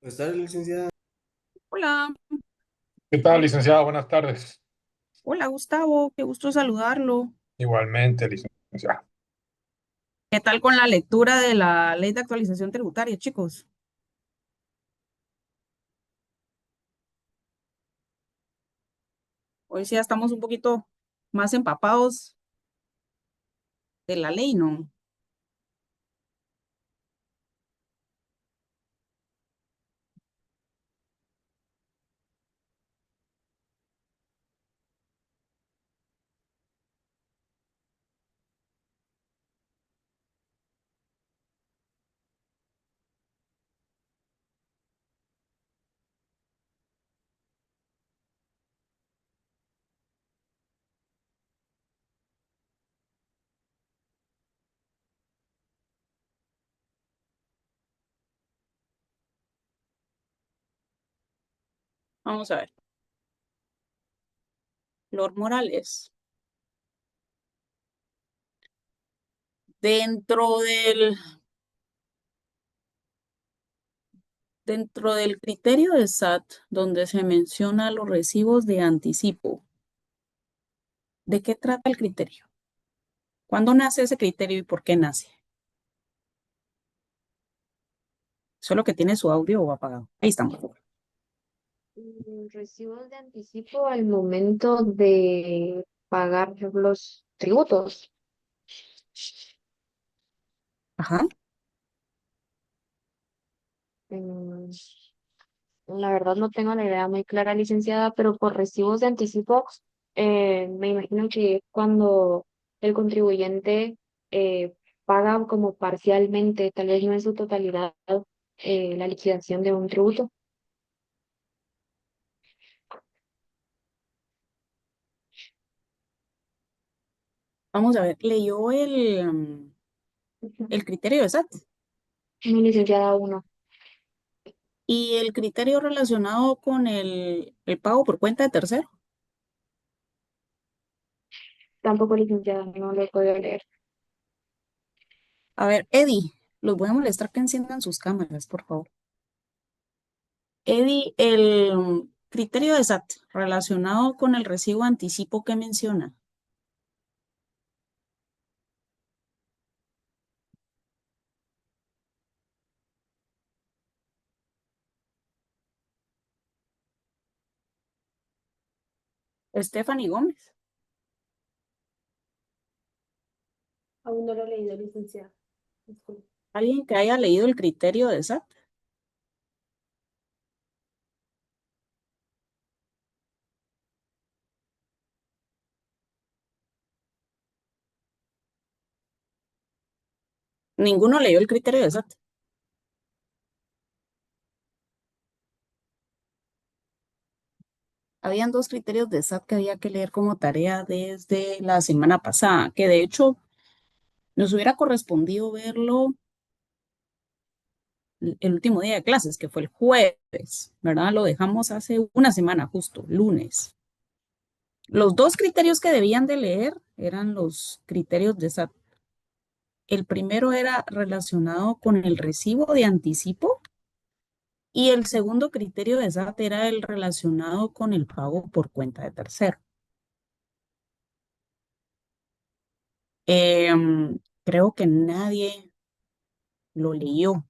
Buenas tardes, licenciada. Hola, ¿Qué tal, licenciado? Buenas tardes. hola Gustavo, qué gusto saludarlo. Igualmente, licenciado. ¿Qué tal con la lectura de la ley de actualización tributaria, chicos? Hoy sí ya estamos un poquito más empapados de la ley, ¿no? Vamos a ver. Lord Morales, dentro del, dentro del criterio de SAT, donde se menciona los recibos de anticipo, ¿de qué trata el criterio? ¿Cuándo nace ese criterio y por qué nace? Solo que tiene su audio o apagado. Ahí estamos. Recibos de anticipo al momento de pagar los tributos. Ajá. Mm, La verdad no tengo la idea muy clara, licenciada, pero por recibos de anticipo me imagino que es cuando el contribuyente paga como parcialmente, tal vez no en su totalidad, la liquidación de un tributo. Vamos a ver. ¿Leyó el criterio de SAT? Mi licenciada uno, Y el criterio relacionado con el pago por cuenta de tercero. tampoco licenciada, no lo he podido leer. A ver, Eddie, los voy a molestar que enciendan sus cámaras, por favor. Eddie, el criterio de SAT relacionado con el recibo anticipo que menciona. Stephanie Gómez. Aún no lo he leído, licenciada. Disculpe. ¿Alguien que haya leído el criterio de SAT? Ninguno leyó el criterio de SAT. Habían dos criterios de SAT que había que leer como tarea desde la semana pasada, que de hecho nos hubiera correspondido verlo el último día de clases, que fue el jueves, ¿verdad? Lo dejamos hace una semana, justo, lunes. Los dos criterios que debían de leer eran los criterios de SAT. El primero era relacionado con el recibo de anticipo y el segundo criterio de SAT era el relacionado con el pago por cuenta de tercero. Creo que nadie lo leyó.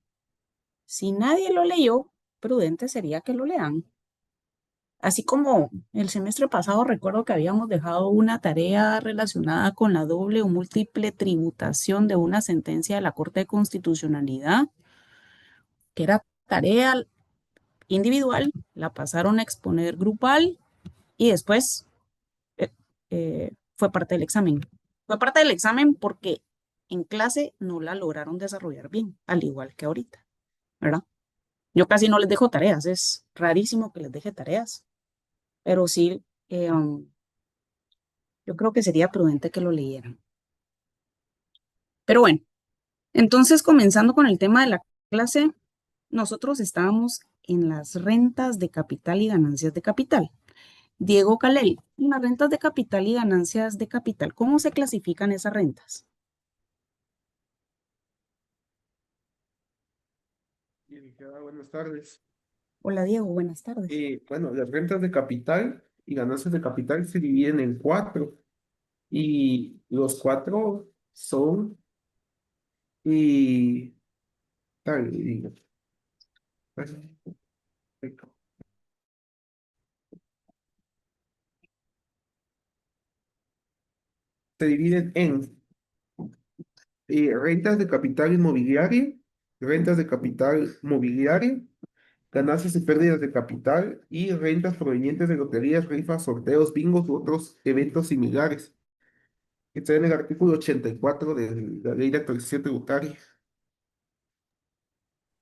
Si nadie lo leyó, prudente sería que lo lean. Así como el semestre pasado recuerdo que habíamos dejado una tarea relacionada con la doble o múltiple tributación de una sentencia de la Corte de Constitucionalidad, que era tarea individual, la pasaron a exponer grupal y después eh, fue parte del examen. Fue parte del examen porque en clase no la lograron desarrollar bien, al igual que ahorita, ¿verdad? Yo casi no les dejo tareas, es rarísimo que les deje tareas, pero sí, yo creo que sería prudente que lo leyeran. Pero bueno, entonces comenzando con el tema de la clase, nosotros estábamos en las rentas de capital y ganancias de capital. Diego Calel, en las rentas de capital y ganancias de capital, ¿cómo se clasifican esas rentas? Licenciada, buenas tardes. Hola Diego, buenas tardes. Bueno, las rentas de capital y ganancias de capital se dividen en cuatro y los cuatro son y tal, se dividen en rentas de capital inmobiliario, rentas de capital mobiliario, ganancias y pérdidas de capital y rentas provenientes de loterías, rifas, sorteos, bingos u otros eventos similares, que está en el artículo 84 de la Ley de Actualización Tributaria.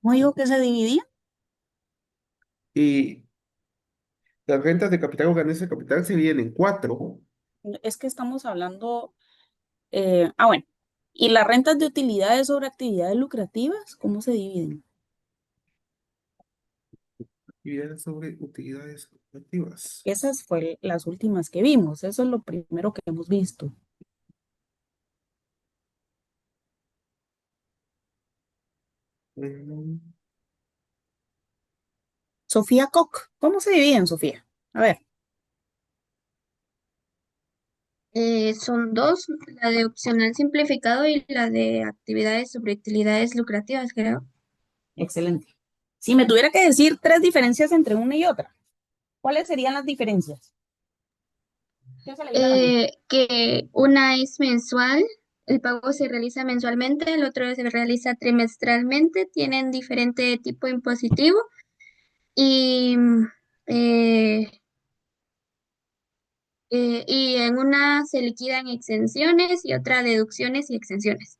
¿Cómo digo que se dividía? Y las rentas de capital o ganancias de capital se dividen en cuatro. Es que estamos hablando, bueno, ¿y las rentas de utilidades sobre actividades lucrativas, cómo se dividen? Actividades sobre utilidades activas. Esas fueron las últimas que vimos, eso es lo primero que hemos visto. Mm, Sofía Koch, ¿cómo se dividen, Sofía? A ver, Son dos, la de opcional simplificado y la de actividades sobre utilidades lucrativas, creo. excelente. Si me tuviera que decir tres diferencias entre una y otra, ¿cuáles serían las diferencias? ¿Qué se le viene a la mente? Que una es mensual, el pago se realiza mensualmente, el otro se realiza trimestralmente, tienen diferente tipo impositivo y, eh, y en una se liquidan exenciones y otra deducciones y exenciones.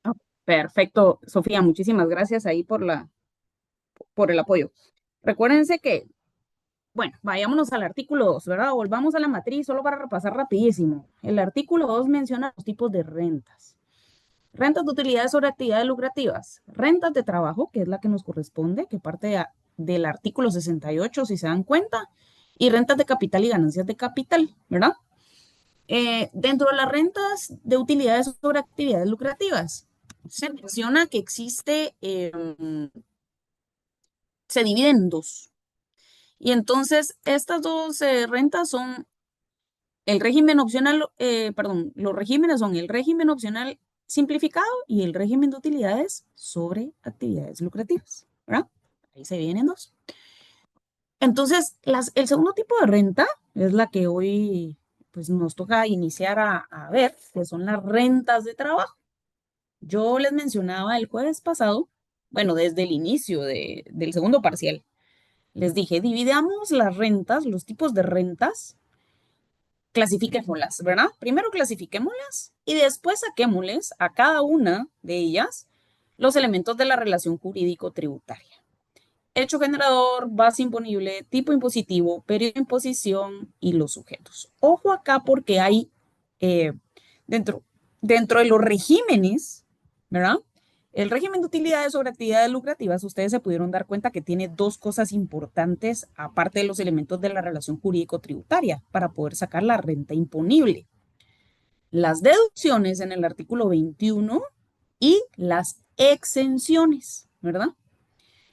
Ah, perfecto, Sofía, muchísimas gracias ahí por el apoyo. Recuérdense que, bueno, vayámonos al artículo 2, ¿verdad? Volvamos a la matriz solo para repasar rapidísimo. El artículo 2 menciona los tipos de rentas. Rentas de utilidades sobre actividades lucrativas. Rentas de trabajo, que es la que nos corresponde, que del artículo 68, si se dan cuenta. Y rentas de capital y ganancias de capital, ¿verdad? Dentro de las rentas de utilidades sobre actividades lucrativas, se menciona que se dividen en dos. Y entonces estas dos rentas son el régimen opcional, perdón, los regímenes son el régimen opcional simplificado y el régimen de utilidades sobre actividades lucrativas, ¿verdad? Ahí se dividen en dos. Entonces, el segundo tipo de renta es la que hoy pues, nos toca iniciar a ver, que son las rentas de trabajo. Yo les mencionaba el jueves pasado, bueno, desde el inicio del segundo parcial, les dije, dividamos las rentas, los tipos de rentas, clasifiquémoslas, ¿verdad? Primero clasifiquémoslas y después saquémosles a cada una de ellas los elementos de la relación jurídico-tributaria. Hecho generador, base imponible, tipo impositivo, periodo de imposición y los sujetos. Ojo acá porque hay eh, dentro, dentro de los regímenes, ¿verdad? El régimen de utilidades sobre actividades lucrativas, ustedes se pudieron dar cuenta que tiene dos cosas importantes, aparte de los elementos de la relación jurídico-tributaria, para poder sacar la renta imponible. Las deducciones en el artículo 21 y las exenciones, ¿verdad?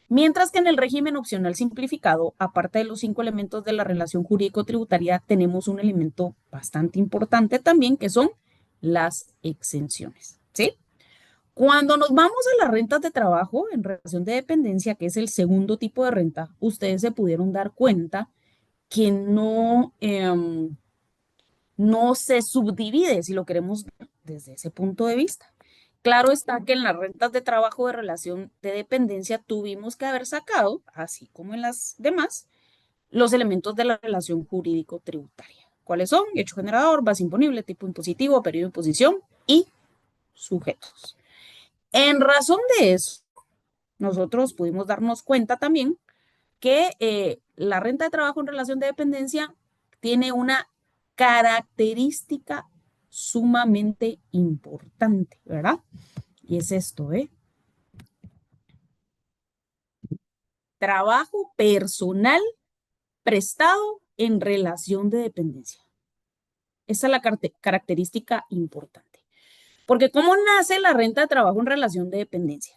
Mientras que en el régimen opcional simplificado, aparte de los 5 elementos de la relación jurídico-tributaria, tenemos un elemento bastante importante también, que son las exenciones, ¿sí? Cuando nos vamos a las rentas de trabajo en relación de dependencia, que es el segundo tipo de renta, ustedes se pudieron dar cuenta que no se subdivide, si lo queremos ver desde ese punto de vista. Claro está que en las rentas de trabajo de relación de dependencia tuvimos que haber sacado, así como en las demás, los elementos de la relación jurídico-tributaria. ¿Cuáles son? Hecho generador, base imponible, tipo impositivo, periodo de imposición y sujetos. En razón de eso, nosotros pudimos darnos cuenta también que la renta de trabajo en relación de dependencia tiene una característica sumamente importante, ¿verdad? Y es esto, ¿eh? Trabajo personal prestado en relación de dependencia. Esa es la característica importante. Porque ¿cómo nace la renta de trabajo en relación de dependencia?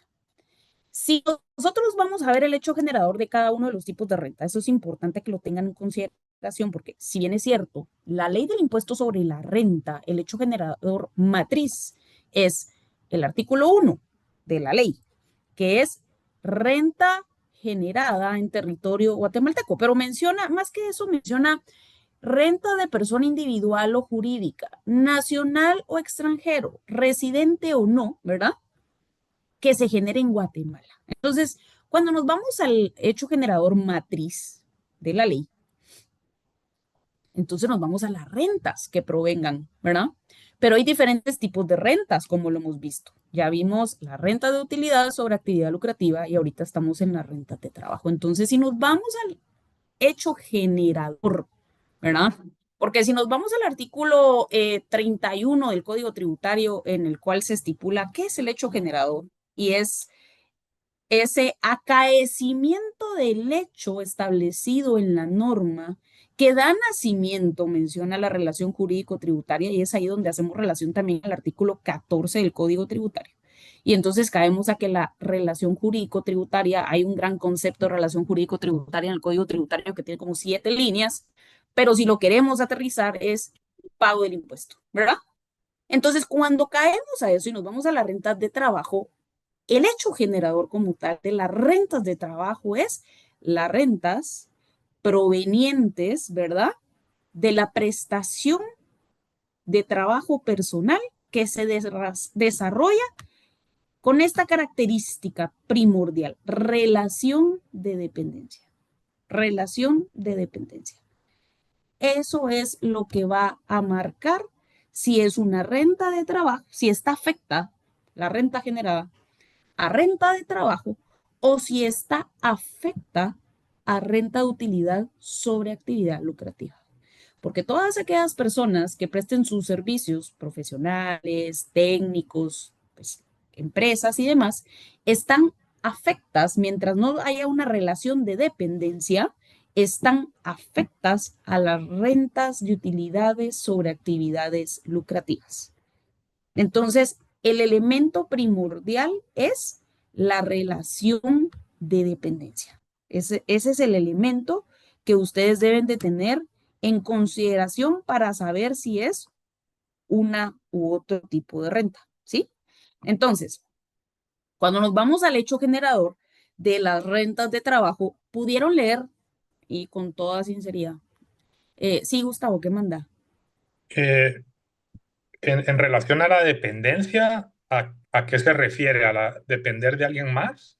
Si nosotros vamos a ver el hecho generador de cada uno de los tipos de renta, eso es importante que lo tengan en consideración, porque si bien es cierto, la ley del impuesto sobre la renta, el hecho generador matriz es el artículo 1 de la ley, que es renta generada en territorio guatemalteco, pero menciona, más que eso, menciona renta de persona individual o jurídica, nacional o extranjero, residente o no, ¿verdad? Que se genere en Guatemala. Entonces, cuando nos vamos al hecho generador matriz de la ley, entonces nos vamos a las rentas que provengan, ¿verdad? Pero hay diferentes tipos de rentas, como lo hemos visto. Ya vimos la renta de utilidad sobre actividad lucrativa y ahorita estamos en la renta de trabajo. Entonces, si nos vamos al hecho generador, ¿verdad? Porque si nos vamos al artículo 31 del Código Tributario, en el cual se estipula qué es el hecho generador, y es ese acaecimiento del hecho establecido en la norma que da nacimiento, menciona la relación jurídico-tributaria, y es ahí donde hacemos relación también al artículo 14 del Código Tributario. Y entonces caemos a que la relación jurídico-tributaria, hay un gran concepto de relación jurídico-tributaria en el Código Tributario que tiene como 7 líneas, pero si lo queremos aterrizar es pago del impuesto, ¿verdad? Entonces, cuando caemos a eso y nos vamos a las rentas de trabajo, el hecho generador como tal de las rentas de trabajo es las rentas provenientes, ¿verdad? De la prestación de trabajo personal que se desarrolla con esta característica primordial, relación de dependencia. Relación de dependencia. Eso es lo que va a marcar si es una renta de trabajo, si está afecta la renta generada a renta de trabajo o si esta afecta a renta de utilidad sobre actividad lucrativa. Porque todas aquellas personas que presten sus servicios profesionales, técnicos, pues, empresas y demás, están afectas, mientras no haya una relación de dependencia, están afectas a las rentas de utilidades sobre actividades lucrativas. Entonces, el elemento primordial es la relación de dependencia. Ese es el elemento que ustedes deben de tener en consideración para saber si es una u otro tipo de renta, ¿sí? Entonces, cuando nos vamos al hecho generador de las rentas de trabajo, pudieron leer, y con toda sinceridad, sí, Gustavo, ¿qué manda? Eh, en relación a la dependencia, ¿a qué se refiere? ¿A la depender de alguien más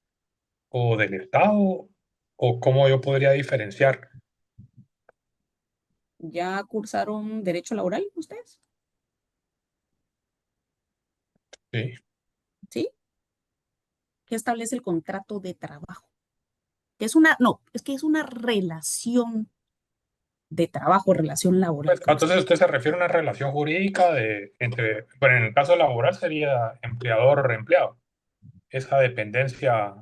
o del Estado? ¿O cómo yo podría diferenciar? ¿Ya cursaron derecho laboral ustedes? Sí. ¿Sí? ¿Qué establece el contrato de trabajo? Que es una, no, es que es una relación de trabajo, relación laboral. Pues, entonces usted se refiere a una relación jurídica pero en el caso laboral sería empleador-empleado. Esa dependencia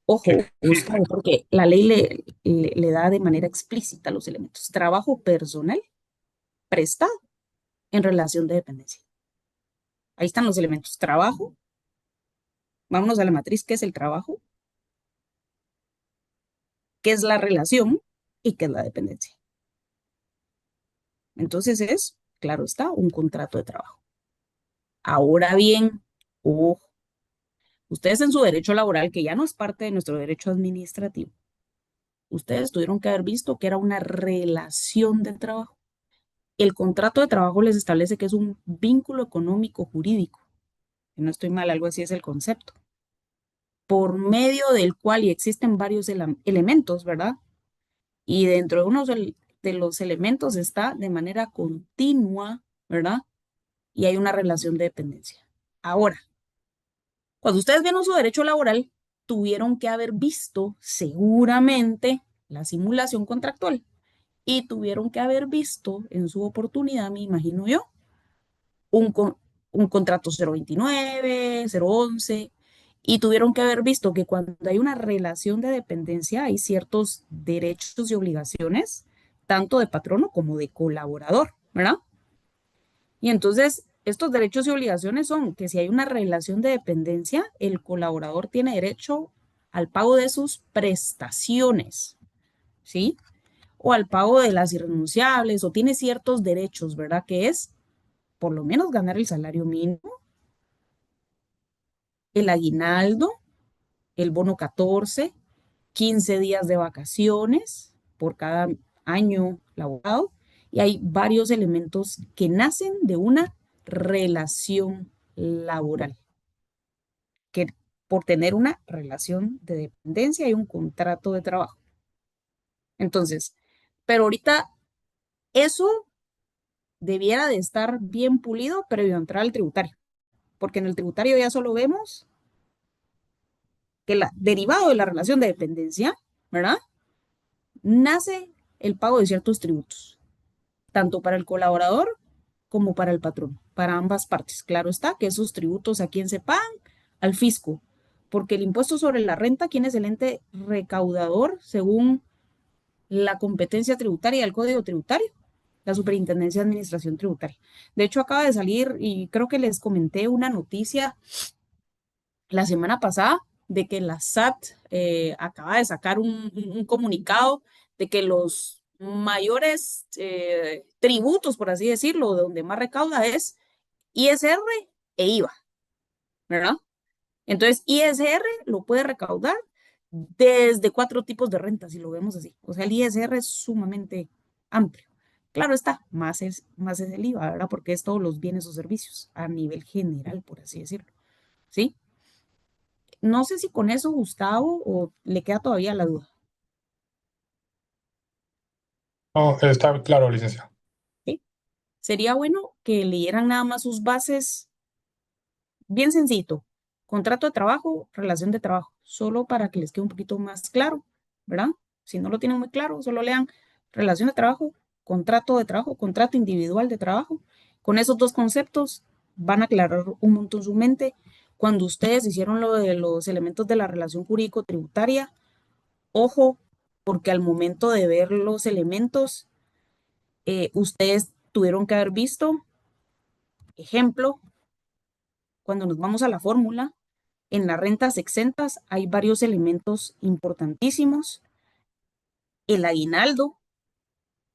Ojo, que existe. Gustavo, porque la ley le da de manera explícita los elementos. Trabajo personal prestado en relación de dependencia. Ahí están los elementos. Trabajo. Vámonos a la matriz, ¿qué es el trabajo? ¿Qué es la relación? ¿Y qué es la dependencia? Entonces es, claro está, un contrato de trabajo. Ahora bien, ojo, ustedes en su derecho laboral, que ya no es parte de nuestro derecho administrativo, ustedes tuvieron que haber visto que era una relación de trabajo. El contrato de trabajo les establece que es un vínculo económico jurídico. Si no estoy mal, algo así es el concepto. Por medio del cual, y existen varios elementos, ¿verdad? Y dentro de uno de los elementos está de manera continua, ¿verdad? Y hay una relación de dependencia. Ahora, cuando ustedes vieron su derecho laboral, tuvieron que haber visto seguramente la simulación contractual y tuvieron que haber visto en su oportunidad, me imagino yo, un, un contrato 029, 011, y tuvieron que haber visto que cuando hay una relación de dependencia hay ciertos derechos y obligaciones, tanto de patrono como de colaborador, ¿verdad? Y entonces, estos derechos y obligaciones son que si hay una relación de dependencia, el colaborador tiene derecho al pago de sus prestaciones, ¿sí? O al pago de las irrenunciables, o tiene ciertos derechos, ¿verdad? Que es por lo menos ganar el salario mínimo, el aguinaldo, el bono 14, 15 días de vacaciones por cada año laborado, y hay varios elementos que nacen de una relación laboral, que por tener una relación de dependencia y un contrato de trabajo. Entonces, pero ahorita eso debiera de estar bien pulido previo a entrar al tributario, porque en el tributario ya solo vemos que derivado de la relación de dependencia, ¿verdad? Nace el pago de ciertos tributos, tanto para el colaborador como para el patrón, para ambas partes. Claro está que esos tributos a quién se pagan, al fisco, porque el impuesto sobre la renta, ¿quién es el ente recaudador según la competencia tributaria del Código Tributario? La Superintendencia de Administración Tributaria. De hecho, acaba de salir, y creo que les comenté una noticia la semana pasada, de que la SAT acaba de sacar un comunicado de que los mayores tributos, por así decirlo, donde más recauda es ISR e IVA, ¿verdad? Entonces, ISR lo puede recaudar desde 4 tipos de renta, si lo vemos así. O sea, el ISR es sumamente amplio. Claro está, más es el IVA, ¿verdad? Porque es todos los bienes o servicios a nivel general, por así decirlo, ¿sí? No sé si con eso, Gustavo, o le queda todavía la duda, No, está claro, licenciado. ¿sí? Sería bueno que leyeran nada más sus bases, bien sencillo. Contrato de trabajo, relación de trabajo, solo para que les quede un poquito más claro, ¿verdad? Si no lo tienen muy claro, solo lean relación de trabajo, contrato individual de trabajo. Con esos dos conceptos van a aclarar un montón su mente. Cuando ustedes hicieron lo de los elementos de la relación jurídico-tributaria, ojo, porque al momento de ver los elementos, ustedes tuvieron que haber visto, ejemplo, cuando nos vamos a la fórmula, en las rentas exentas hay varios elementos importantísimos. El aguinaldo,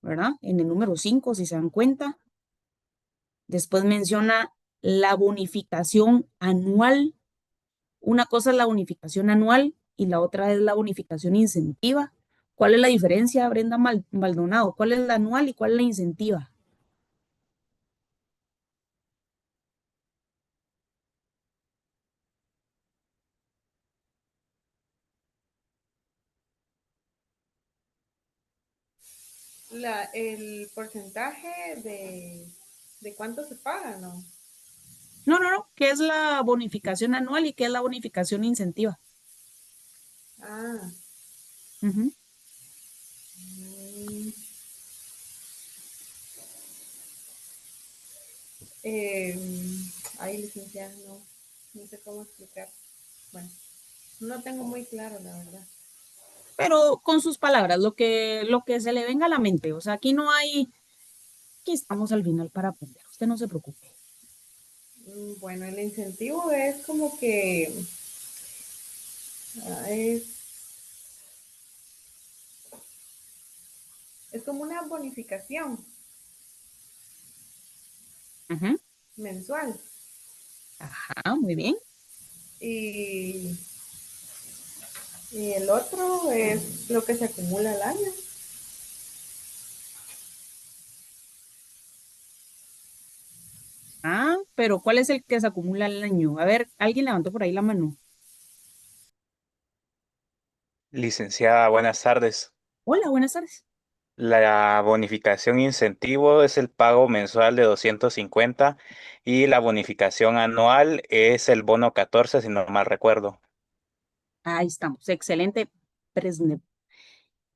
¿verdad? En el número 5, si se dan cuenta. Después menciona la bonificación anual. Una cosa es la bonificación anual y la otra es la bonificación incentiva. ¿Cuál es la diferencia, Brenda Maldonado? ¿Cuál es la anual y cuál es la incentiva? El porcentaje de cuánto se paga, ¿no? No. ¿Qué es la bonificación anual y qué es la bonificación incentiva? Ah, Ujú. mm, ay, licenciada, no sé cómo explicar. Bueno, no lo tengo muy claro, la verdad. Pero con sus palabras, lo que se le venga a la mente. O sea, aquí estamos al final para aprender. Usted no se preocupe. Bueno, el incentivo es como que ah, es como una bonificación Ujú. mensual Ajá, muy bien. y, y el otro es lo que se acumula al año. Ah, pero ¿cuál es el que se acumula al año? A ver, alguien levantó por ahí la mano. Licenciada, buenas tardes. Hola, buenas tardes. La bonificación incentivo es el pago mensual de 250 y la bonificación anual es el bono 14, si no mal recuerdo. Ahí estamos. Excelente. Presne-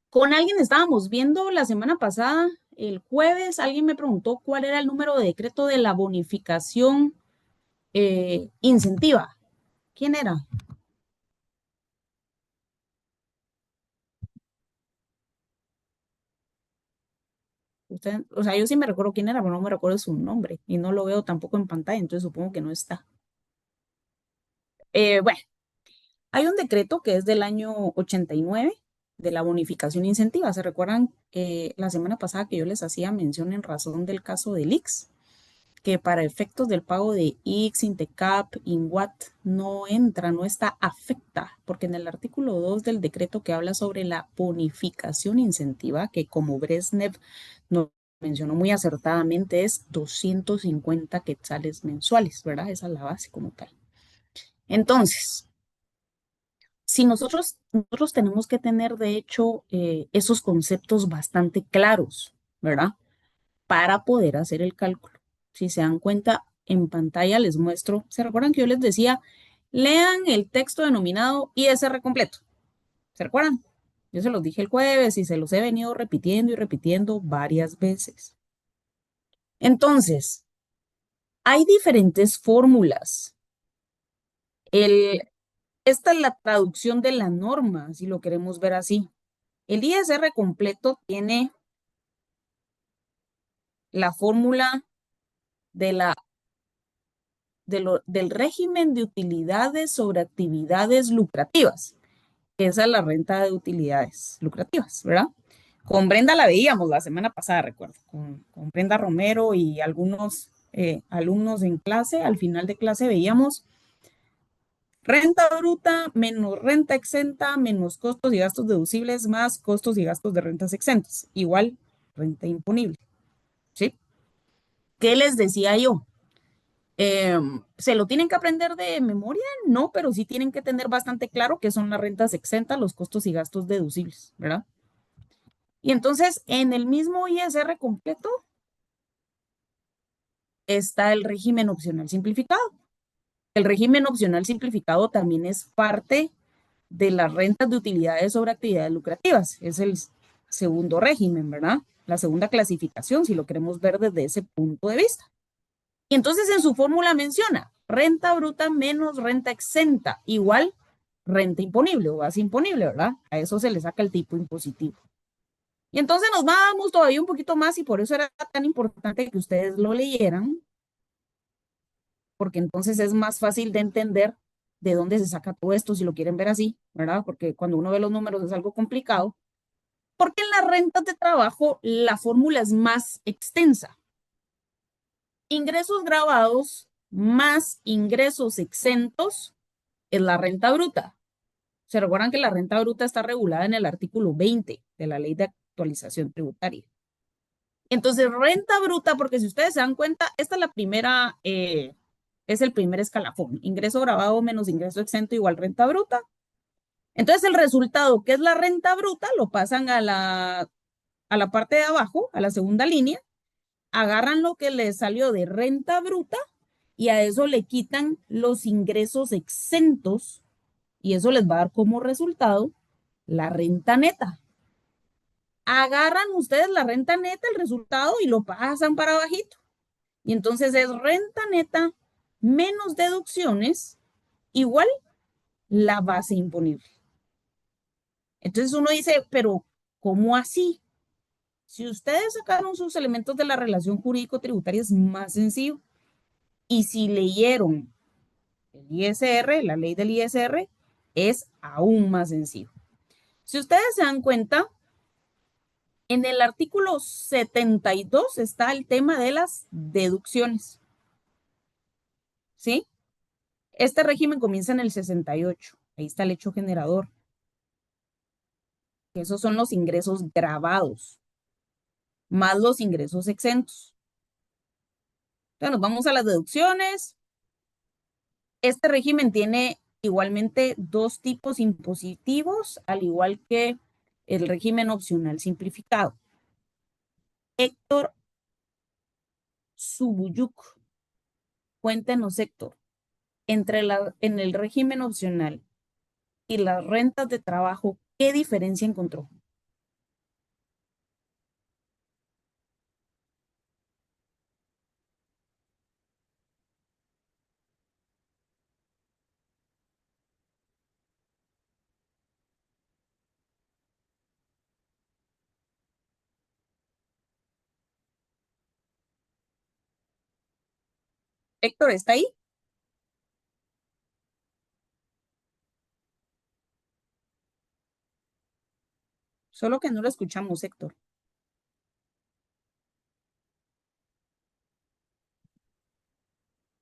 Con alguien estábamos viendo la semana pasada, el jueves, alguien me preguntó cuál era el número de decreto de la bonificación incentiva. ¿Quién era? Usted, o sea, yo sí me recuerdo quién era, pero no me recuerdo su nombre y no lo veo tampoco en pantalla, entonces supongo que no está. Bueno, Hay un decreto que es del año 89 de la bonificación incentiva. ¿Se recuerdan la semana pasada que yo les hacía mención en razón del caso del IX? Que para efectos del pago de IX, INTECAP, INWAT no entra, no está afecta, porque en el artículo 2 del decreto que habla sobre la bonificación incentiva, que como Brezhnev nos mencionó muy acertadamente, es 250 quetzales mensuales, ¿verdad? Esa es la base como tal. Entonces, si nosotros tenemos que tener, de hecho, esos conceptos bastante claros, ¿verdad? Para poder hacer el cálculo. Si se dan cuenta, en pantalla les muestro, ¿se recuerdan que yo les decía, lean el texto denominado ISR completo? ¿Se recuerdan? Yo se los dije el jueves y se los he venido repitiendo y repitiendo varias veces. Entonces, hay diferentes fórmulas. Esta es la traducción de la norma, si lo queremos ver así. El ISR completo tiene la fórmula de del régimen de utilidades sobre actividades lucrativas. Esa es la renta de utilidades lucrativas, ¿verdad? Con Brenda la veíamos la semana pasada, recuerdo, con Brenda Romero y algunos alumnos en clase. Al final de clase veíamos renta bruta menos renta exenta menos costos y gastos deducibles más costos y gastos de rentas exentas. Igual renta imponible, ¿sí? ¿Qué les decía yo? ¿Se lo tienen que aprender de memoria? No, pero sí tienen que tener bastante claro qué son las rentas exentas, los costos y gastos deducibles, ¿verdad? Y entonces, en el mismo ISR completo está el régimen opcional simplificado. El régimen opcional simplificado también es parte de las rentas de utilidades sobre actividades lucrativas. Es el segundo régimen, ¿verdad? La segunda clasificación, si lo queremos ver desde ese punto de vista. Y entonces en su fórmula menciona renta bruta menos renta exenta, igual renta imponible o base imponible, ¿verdad? A eso se le saca el tipo impositivo. Y entonces nos vamos todavía un poquito más y por eso era tan importante que ustedes lo leyeran, porque entonces es más fácil de entender de dónde se saca todo esto, si lo quieren ver así, ¿verdad? Porque cuando uno ve los números es algo complicado, porque en las rentas de trabajo la fórmula es más extensa. Ingresos grabados más ingresos exentos es la renta bruta. Se recuerdan que la renta bruta está regulada en el artículo 20 de la Ley de Actualización Tributaria. Entonces, renta bruta, porque si ustedes se dan cuenta, esta es la primera, es el primer escalafón. Ingreso grabado menos ingreso exento igual renta bruta. Entonces, el resultado, que es la renta bruta, lo pasan a la parte de abajo, a la segunda línea, agarran lo que les salió de renta bruta y a eso le quitan los ingresos exentos y eso les va a dar como resultado la renta neta. Agarran ustedes la renta neta, el resultado, y lo pasan para abajito. Y entonces es renta neta menos deducciones igual la base imponible. Entonces uno dice, pero ¿cómo así? Si ustedes sacaron sus elementos de la relación jurídico-tributaria es más sencillo. Y si leyeron el ISR, la ley del ISR, es aún más sencillo. Si ustedes se dan cuenta, en el artículo 72 está el tema de las deducciones. ¿Sí? Este régimen comienza en el 68. Ahí está el hecho generador. Esos son los ingresos grabados, más los ingresos exentos. Entonces nos vamos a las deducciones. Este régimen tiene igualmente dos tipos impositivos, al igual que el régimen opcional simplificado. Héctor Subuyuk, cuéntenos, Héctor, en el régimen opcional y las rentas de trabajo, ¿qué diferencia encontró? Héctor, ¿está ahí? Solo que no lo escuchamos, Héctor.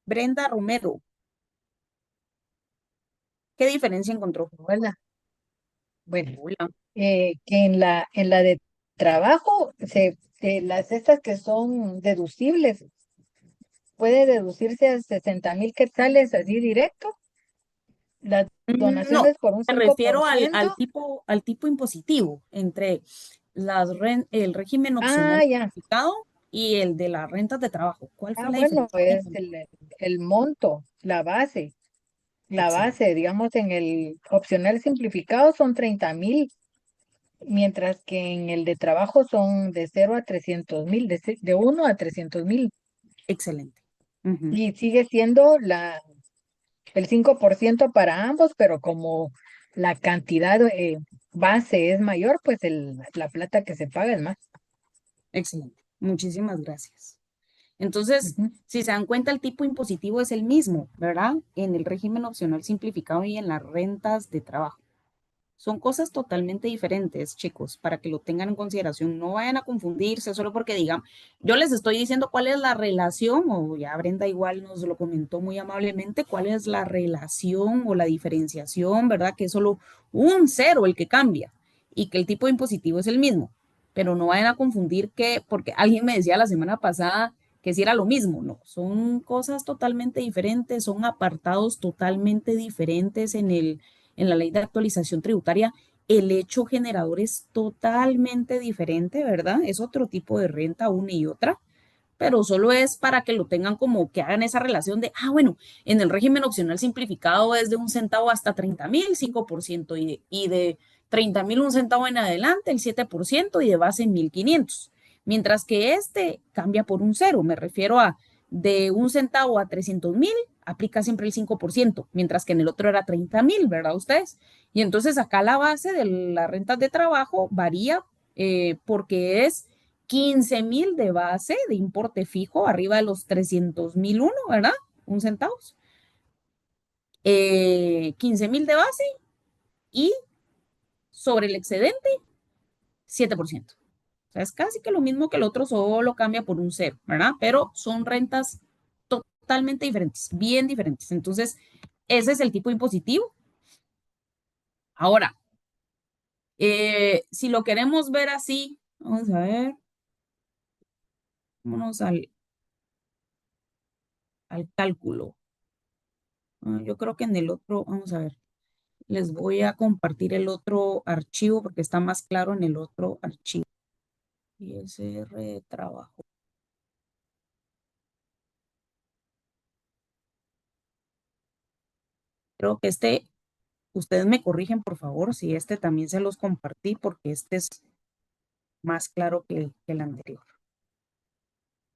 Brenda Romero, ¿qué diferencia encontró? Hola. Bueno, Hola. que en la de trabajo, las estas que son deducibles, puede deducirse a 60,000 quetzales así directo. Las No, donaciones por un me 5%. refiero al tipo impositivo entre el régimen opcional Ah, ya. simplificado y el de las rentas de trabajo. ¿Cuál fue Ah, la bueno, diferencia que es encontró? el monto, la Excelente, base, digamos, en el opcional simplificado son 30,000, mientras que en el de trabajo son de 0 a 300,000, de 1 a 300,000. excelente. Ujú, Y sigue siendo el 5% para ambos, pero como la cantidad base es mayor, pues la plata que se paga es más. excelente. Muchísimas gracias. Entonces, Ujú. si se dan cuenta, el tipo impositivo es el mismo, ¿verdad? En el régimen opcional simplificado y en las rentas de trabajo. Son cosas totalmente diferentes, chicos, para que lo tengan en consideración. No vayan a confundirse solo porque digan, yo les estoy diciendo cuál es la relación, o ya Brenda igual nos lo comentó muy amablemente, cuál es la relación o la diferenciación, ¿verdad? Que es solo un cero el que cambia y que el tipo impositivo es el mismo. Pero no vayan a confundir que, porque alguien me decía la semana pasada que si era lo mismo, no, son cosas totalmente diferentes, son apartados totalmente diferentes en la ley de actualización tributaria, el hecho generador es totalmente diferente, ¿verdad? Es otro tipo de renta una y otra, pero solo es para que lo tengan como que hagan esa relación de, bueno, en el régimen opcional simplificado es de 1 centavo hasta 30,000, 5%, y de 30,000 1 centavo en adelante, el 7%, y de base 1,500. Mientras que este cambia por un cero, me refiero a de 1 centavo a 300,000, aplica siempre el 5%, mientras que en el otro era 30,000, ¿verdad ustedes? Y entonces acá la base de las rentas de trabajo varía porque es 15,000 de base de importe fijo, arriba de los 300,001, ¿verdad? 1 centavos. 15,000 de base y sobre el excedente, 7%. O sea, es casi que lo mismo que el otro, solo cambia por un cero, ¿verdad? Pero son rentas totalmente diferentes, bien diferentes. Entonces, ese es el tipo impositivo. Ahora, si lo queremos ver así, vamos a ver, vámonos al cálculo. Yo creo que en el otro, vamos a ver, les voy a compartir el otro archivo porque está más claro en el otro archivo. ISR de trabajo. Creo que ustedes me corrigen por favor si este también se los compartí porque este es más claro que el anterior.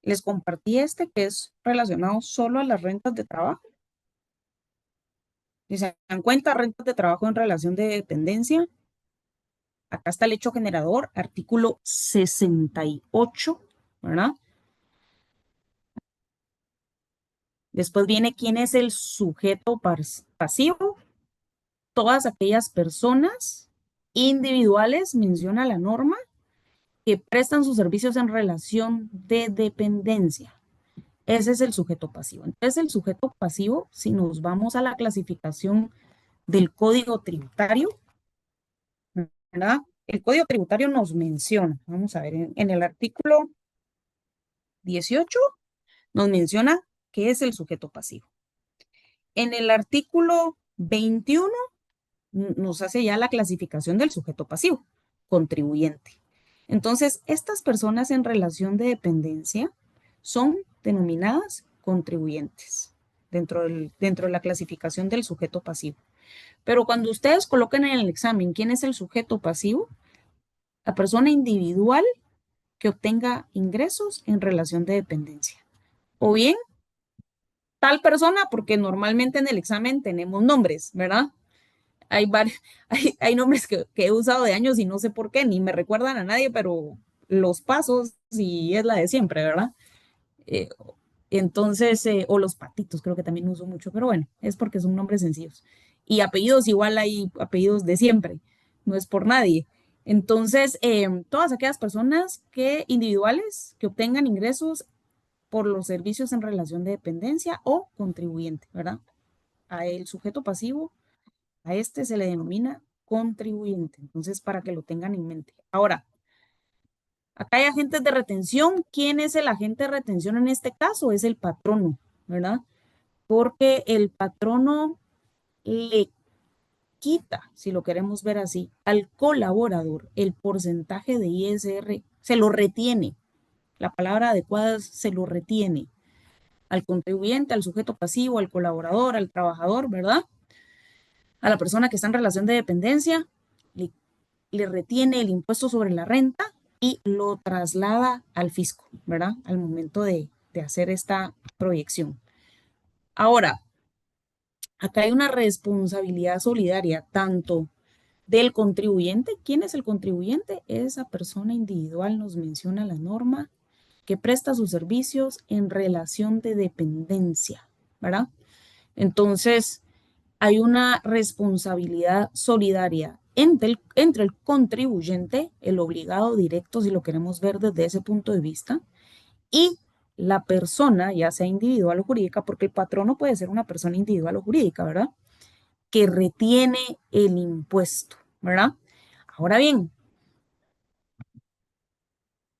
Les compartí este que es relacionado solo a las rentas de trabajo. Si se dan cuenta, rentas de trabajo en relación de dependencia. Acá está el hecho generador, artículo 68, ¿verdad? Después viene quién es el sujeto pasivo. Todas aquellas personas individuales, menciona la norma, que prestan sus servicios en relación de dependencia. Ese es el sujeto pasivo. Entonces, el sujeto pasivo, si nos vamos a la clasificación del Código Tributario, ¿verdad? El Código Tributario nos menciona, vamos a ver, en el artículo 18 nos menciona qué es el sujeto pasivo. En el artículo 21 nos hace ya la clasificación del sujeto pasivo, contribuyente. Entonces, estas personas en relación de dependencia son denominadas contribuyentes dentro de la clasificación del sujeto pasivo. Pero cuando ustedes coloquen en el examen quién es el sujeto pasivo, la persona individual que obtenga ingresos en relación de dependencia. O bien, tal persona, porque normalmente en el examen tenemos nombres, ¿verdad? Hay, hay nombres que he usado de años y no sé por qué, ni me recuerdan a nadie, pero los pasos y es la de siempre, ¿verdad? Eh, entonces, o los patitos, creo que también uso mucho, pero bueno, es porque son nombres sencillos. Y apellidos, igual hay apellidos de siempre, no es por nadie. Entonces, todas aquellas personas individuales que obtengan ingresos por los servicios en relación de dependencia o contribuyente, ¿verdad? A el sujeto pasivo, a este se le denomina contribuyente. Entonces, para que lo tengan en mente. Ahora, acá hay agentes de retención. ¿Quién es el agente de retención en este caso? Es el patrono, ¿verdad? Porque el patrono le quita, si lo queremos ver así, al colaborador el porcentaje de ISR, se lo retiene. La palabra adecuada es se lo retiene al contribuyente, al sujeto pasivo, al colaborador, al trabajador, ¿verdad? A la persona que está en relación de dependencia, le retiene el impuesto sobre la renta y lo traslada al fisco, ¿verdad? Al momento de hacer esta proyección. Ahora, acá hay una responsabilidad solidaria tanto del contribuyente. ¿Quién es el contribuyente? Esa persona individual, nos menciona la norma, que presta sus servicios en relación de dependencia, ¿verdad? Entonces, hay una responsabilidad solidaria entre el contribuyente, el obligado directo, si lo queremos ver desde ese punto de vista, y la persona, ya sea individual o jurídica, porque el patrono puede ser una persona individual o jurídica, ¿verdad? Que retiene el impuesto, ¿verdad? Ahora bien,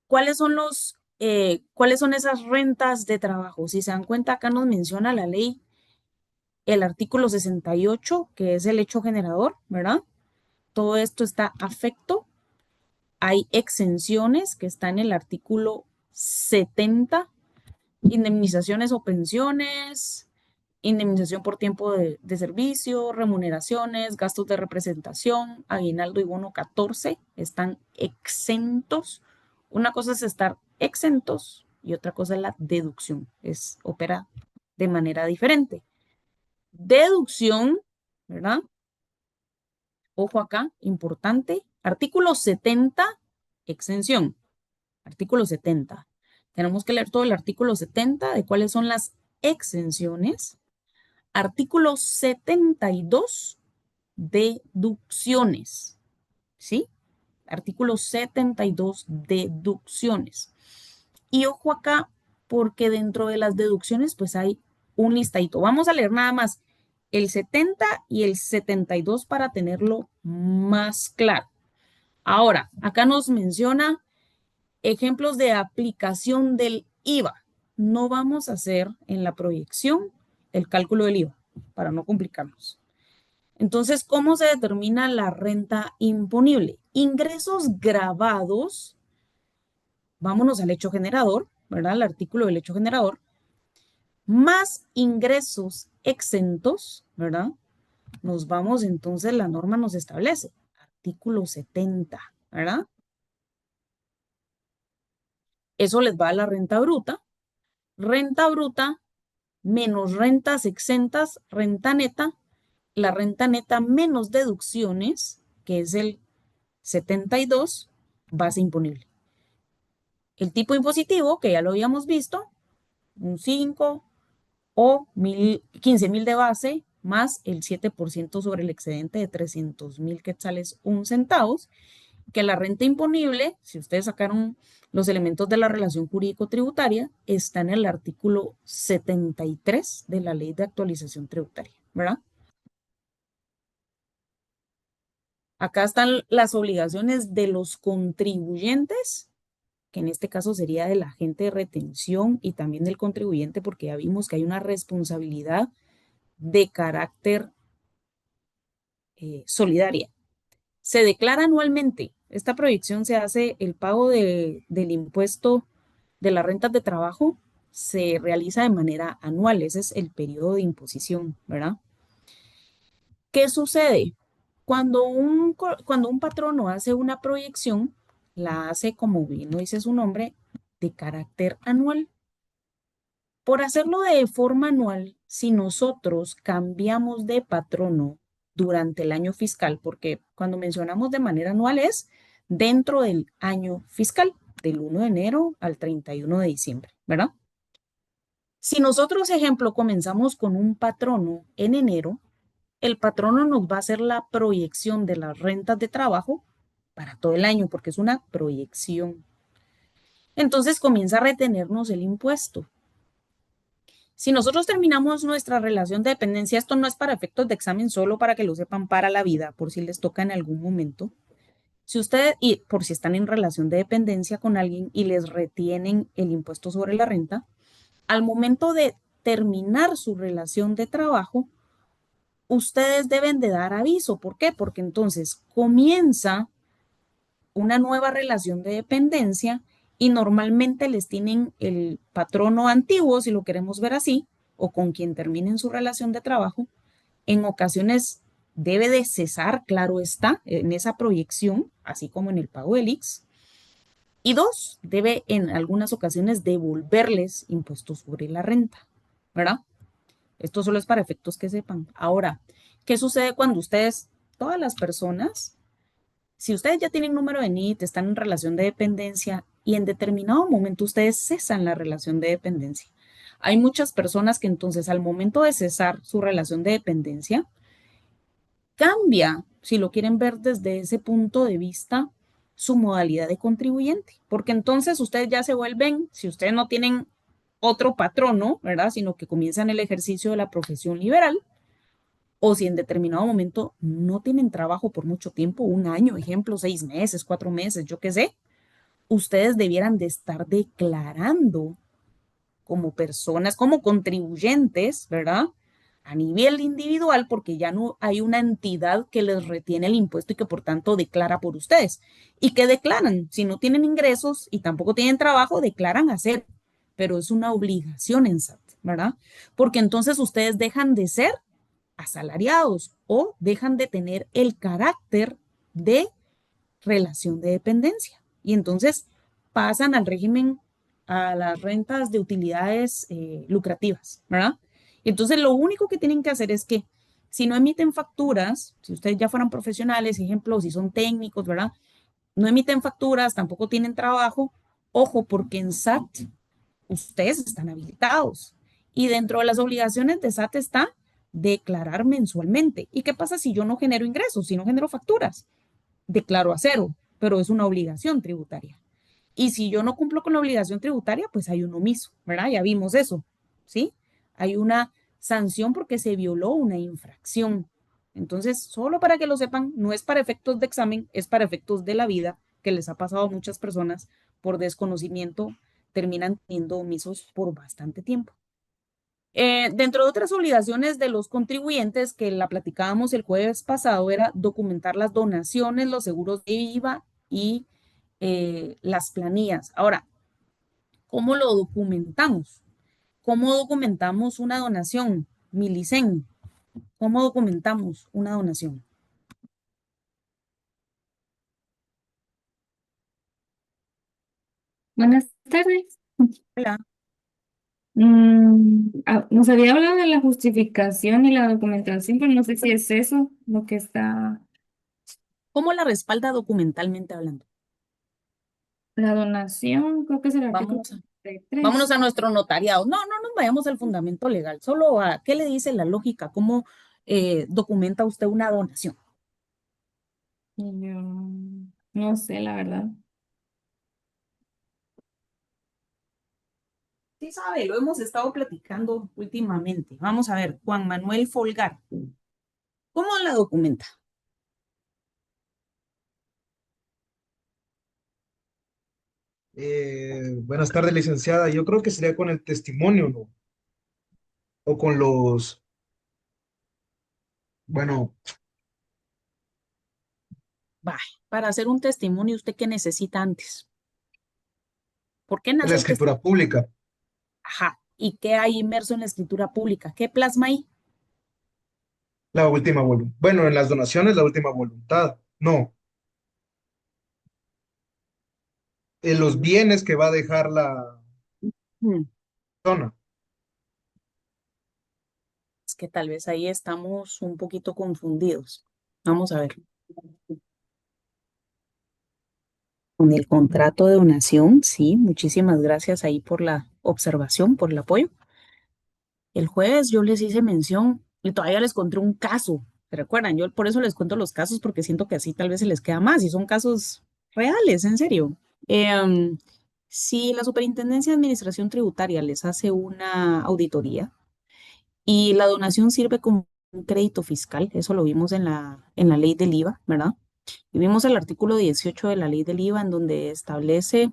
¿cuáles son esas rentas de trabajo? Si se dan cuenta, acá nos menciona la ley el artículo 68, que es el hecho generador, ¿verdad? Todo esto está afecto. Hay exenciones que está en el artículo 70, indemnizaciones o pensiones, indemnización por tiempo de servicio, remuneraciones, gastos de representación, aguinaldo y bono 14 están exentos. Una cosa es estar exentos y otra cosa es la deducción. Opera de manera diferente. Deducción, ¿verdad? Ojo acá, importante. Artículo 70, exención. Artículo 70. Tenemos que leer todo el artículo 70 de cuáles son las exenciones. Artículo 72, deducciones. ¿Sí? Artículo 72, deducciones. Y ojo acá, porque dentro de las deducciones, pues hay un listadito. Vamos a leer nada más el 70 y el 72 para tenerlo más claro. Ahora, acá nos menciona ejemplos de aplicación del IVA. No vamos a hacer en la proyección el cálculo del IVA para no complicarnos. Entonces, ¿cómo se determina la renta imponible? Ingresos grabados, vámonos al hecho generador, ¿verdad? El artículo del hecho generador, más ingresos exentos, ¿verdad? Nos vamos, entonces la norma nos establece, artículo 70, ¿verdad? Eso les va a la renta bruta menos rentas exentas, renta neta, la renta neta menos deducciones, que es el 72, base imponible. El tipo impositivo, que ya lo habíamos visto, un 5 o 15,000 de base, más el 7% sobre el excedente de 300,000 quetzales, 1 centavos, que la renta imponible, si ustedes sacaron los elementos de la relación jurídico-tributaria, está en el artículo 73 de la Ley de Actualización Tributaria, ¿verdad? Acá están las obligaciones de los contribuyentes, que en este caso sería del agente de retención y también del contribuyente, porque ya vimos que hay una responsabilidad de carácter solidaria. Se declara anualmente. Esta proyección se hace, el pago del impuesto de las rentas de trabajo se realiza de manera anual. Ese es el periodo de imposición, ¿verdad? ¿Qué sucede? Cuando un patrono hace una proyección, la hace, como bien lo dice su nombre, de carácter anual. Por hacerlo de forma anual, si nosotros cambiamos de patrono durante el año fiscal, porque cuando mencionamos de manera anual es dentro del año fiscal, del 1 de enero al 31 de diciembre, ¿verdad? Si nosotros, ejemplo, comenzamos con un patrono en enero, el patrono nos va a hacer la proyección de las rentas de trabajo para todo el año, porque es una proyección. Entonces comienza a retenernos el impuesto. Si nosotros terminamos nuestra relación de dependencia, esto no es para efectos de examen, solo para que lo sepan para la vida, por si les toca en algún momento. Si ustedes, y por si están en relación de dependencia con alguien y les retienen el impuesto sobre la renta, al momento de terminar su relación de trabajo, ustedes deben de dar aviso. ¿Por qué? Porque entonces comienza una nueva relación de dependencia y normalmente les tienen el patrono antiguo, si lo queremos ver así, o con quien terminen su relación de trabajo. En ocasiones debe de cesar, claro está, en esa proyección, así como en el pago del IX. Y dos, debe en algunas ocasiones devolverles impuestos sobre la renta, ¿verdad? Esto solo es para efectos que sepan. Ahora, ¿qué sucede cuando ustedes, todas las personas, si ustedes ya tienen número de NIT, están en relación de dependencia y en determinado momento ustedes cesan la relación de dependencia? Hay muchas personas que entonces al momento de cesar su relación de dependencia, cambia, si lo quieren ver desde ese punto de vista, su modalidad de contribuyente, porque entonces ustedes ya se vuelven, si ustedes no tienen otro patrono, ¿verdad? Sino que comienzan el ejercicio de la profesión liberal, o si en determinado momento no tienen trabajo por mucho tiempo, un año, ejemplo, 6 meses, 4 meses, yo qué sé, ustedes debieran de estar declarando como personas, como contribuyentes, ¿verdad? A nivel individual, porque ya no hay una entidad que les retiene el impuesto y que por tanto declara por ustedes. ¿Y qué declaran? Si no tienen ingresos y tampoco tienen trabajo, declaran hacer, pero es una obligación en SAT, ¿verdad? Porque entonces ustedes dejan de ser asalariados o dejan de tener el carácter de relación de dependencia. Y entonces pasan al régimen, a las rentas de utilidades lucrativas, ¿verdad? Y entonces lo único que tienen que hacer es que si no emiten facturas, si ustedes ya fueran profesionales, ejemplo, si son técnicos, ¿verdad? No emiten facturas, tampoco tienen trabajo, ojo, porque en SAT ustedes están habilitados. Y dentro de las obligaciones de SAT está declarar mensualmente. ¿Y qué pasa si yo no genero ingresos, si no genero facturas? Declaro a cero, pero es una obligación tributaria. Y si yo no cumplo con la obligación tributaria, pues hay un omiso, ¿verdad? Ya vimos eso, ¿sí? Hay una sanción porque se violó una infracción. Entonces, solo para que lo sepan, no es para efectos de examen, es para efectos de la vida, que les ha pasado a muchas personas por desconocimiento, terminan teniendo omisos por bastante tiempo. Dentro de otras obligaciones de los contribuyentes que la platicábamos el jueves pasado era documentar las donaciones, los seguros de IVA y las planillas. Ahora, ¿cómo lo documentamos? ¿Cómo documentamos una donación? Milicen, ¿cómo documentamos una donación? Buenas tardes. Hola. Nos había hablado de la justificación y la documentación, pero no sé si es eso lo que está, ¿Cómo la respalda documentalmente hablando? la donación, creo que es el artículo Vamos a, 33. vámonos a nuestro notariado. No, no nos vayamos al fundamento legal, solo a qué le dice la lógica, cómo documenta usted una donación. Y yo no sé, la verdad. Sí sabe, lo hemos estado platicando últimamente. Vamos a ver, Juan Manuel Folgar, ¿cómo la documenta? Buenas tardes, licenciada. Yo creo que sería con el testimonio, ¿no? O con los, bueno, Va, para hacer un testimonio, ¿usted qué necesita antes? ¿Por qué de la nace el testimonio? escritura pública, Ajá, ¿y qué hay inmerso en la escritura pública? ¿Qué plasma ahí? la última voluntad. Bueno, en las donaciones, la última voluntad. No, en los bienes que va a dejar la Hmm, persona. Es que tal vez ahí estamos un poquito confundidos. Vamos a ver. Con el contrato de donación, sí, muchísimas gracias ahí por la observación, por el apoyo. El jueves yo les hice mención y todavía les conté un caso ¿Se recuerdan? Yo por eso les cuento los casos porque siento que así tal vez se les queda más y son casos reales, en serio. Em, si la Superintendencia de Administración Tributaria les hace una auditoría y la donación sirve como un crédito fiscal, eso lo vimos en la ley del IVA, ¿verdad? Y vimos el artículo 18 de la ley del IVA en donde establece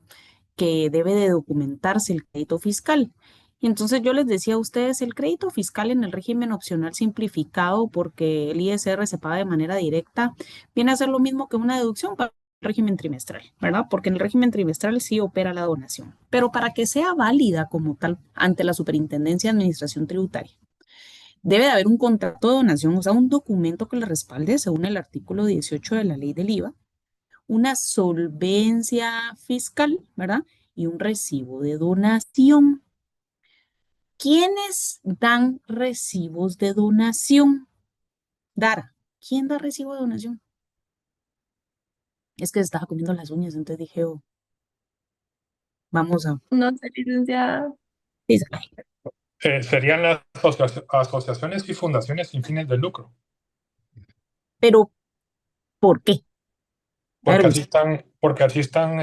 que debe de documentarse el crédito fiscal. Y entonces yo les decía a ustedes, el crédito fiscal en el régimen opcional simplificado, porque el ISR se paga de manera directa, viene a ser lo mismo que una deducción para el régimen trimestral, ¿verdad? Porque en el régimen trimestral sí opera la donación. Pero para que sea válida como tal ante la Superintendencia de Administración Tributaria, debe de haber un contrato de donación, o sea, un documento que le respalde según el artículo 18 de la ley del IVA, una solvencia fiscal, ¿verdad? Y un recibo de donación. ¿Quiénes dan recibos de donación? Dara, ¿quién da recibo de donación? Es que estaba comiendo las uñas, entonces dije, oh, vamos a... No sé, licenciada. Dice, ay, Serían las asociaciones y fundaciones sin fines de lucro, pero, ¿por qué? A ver, porque así están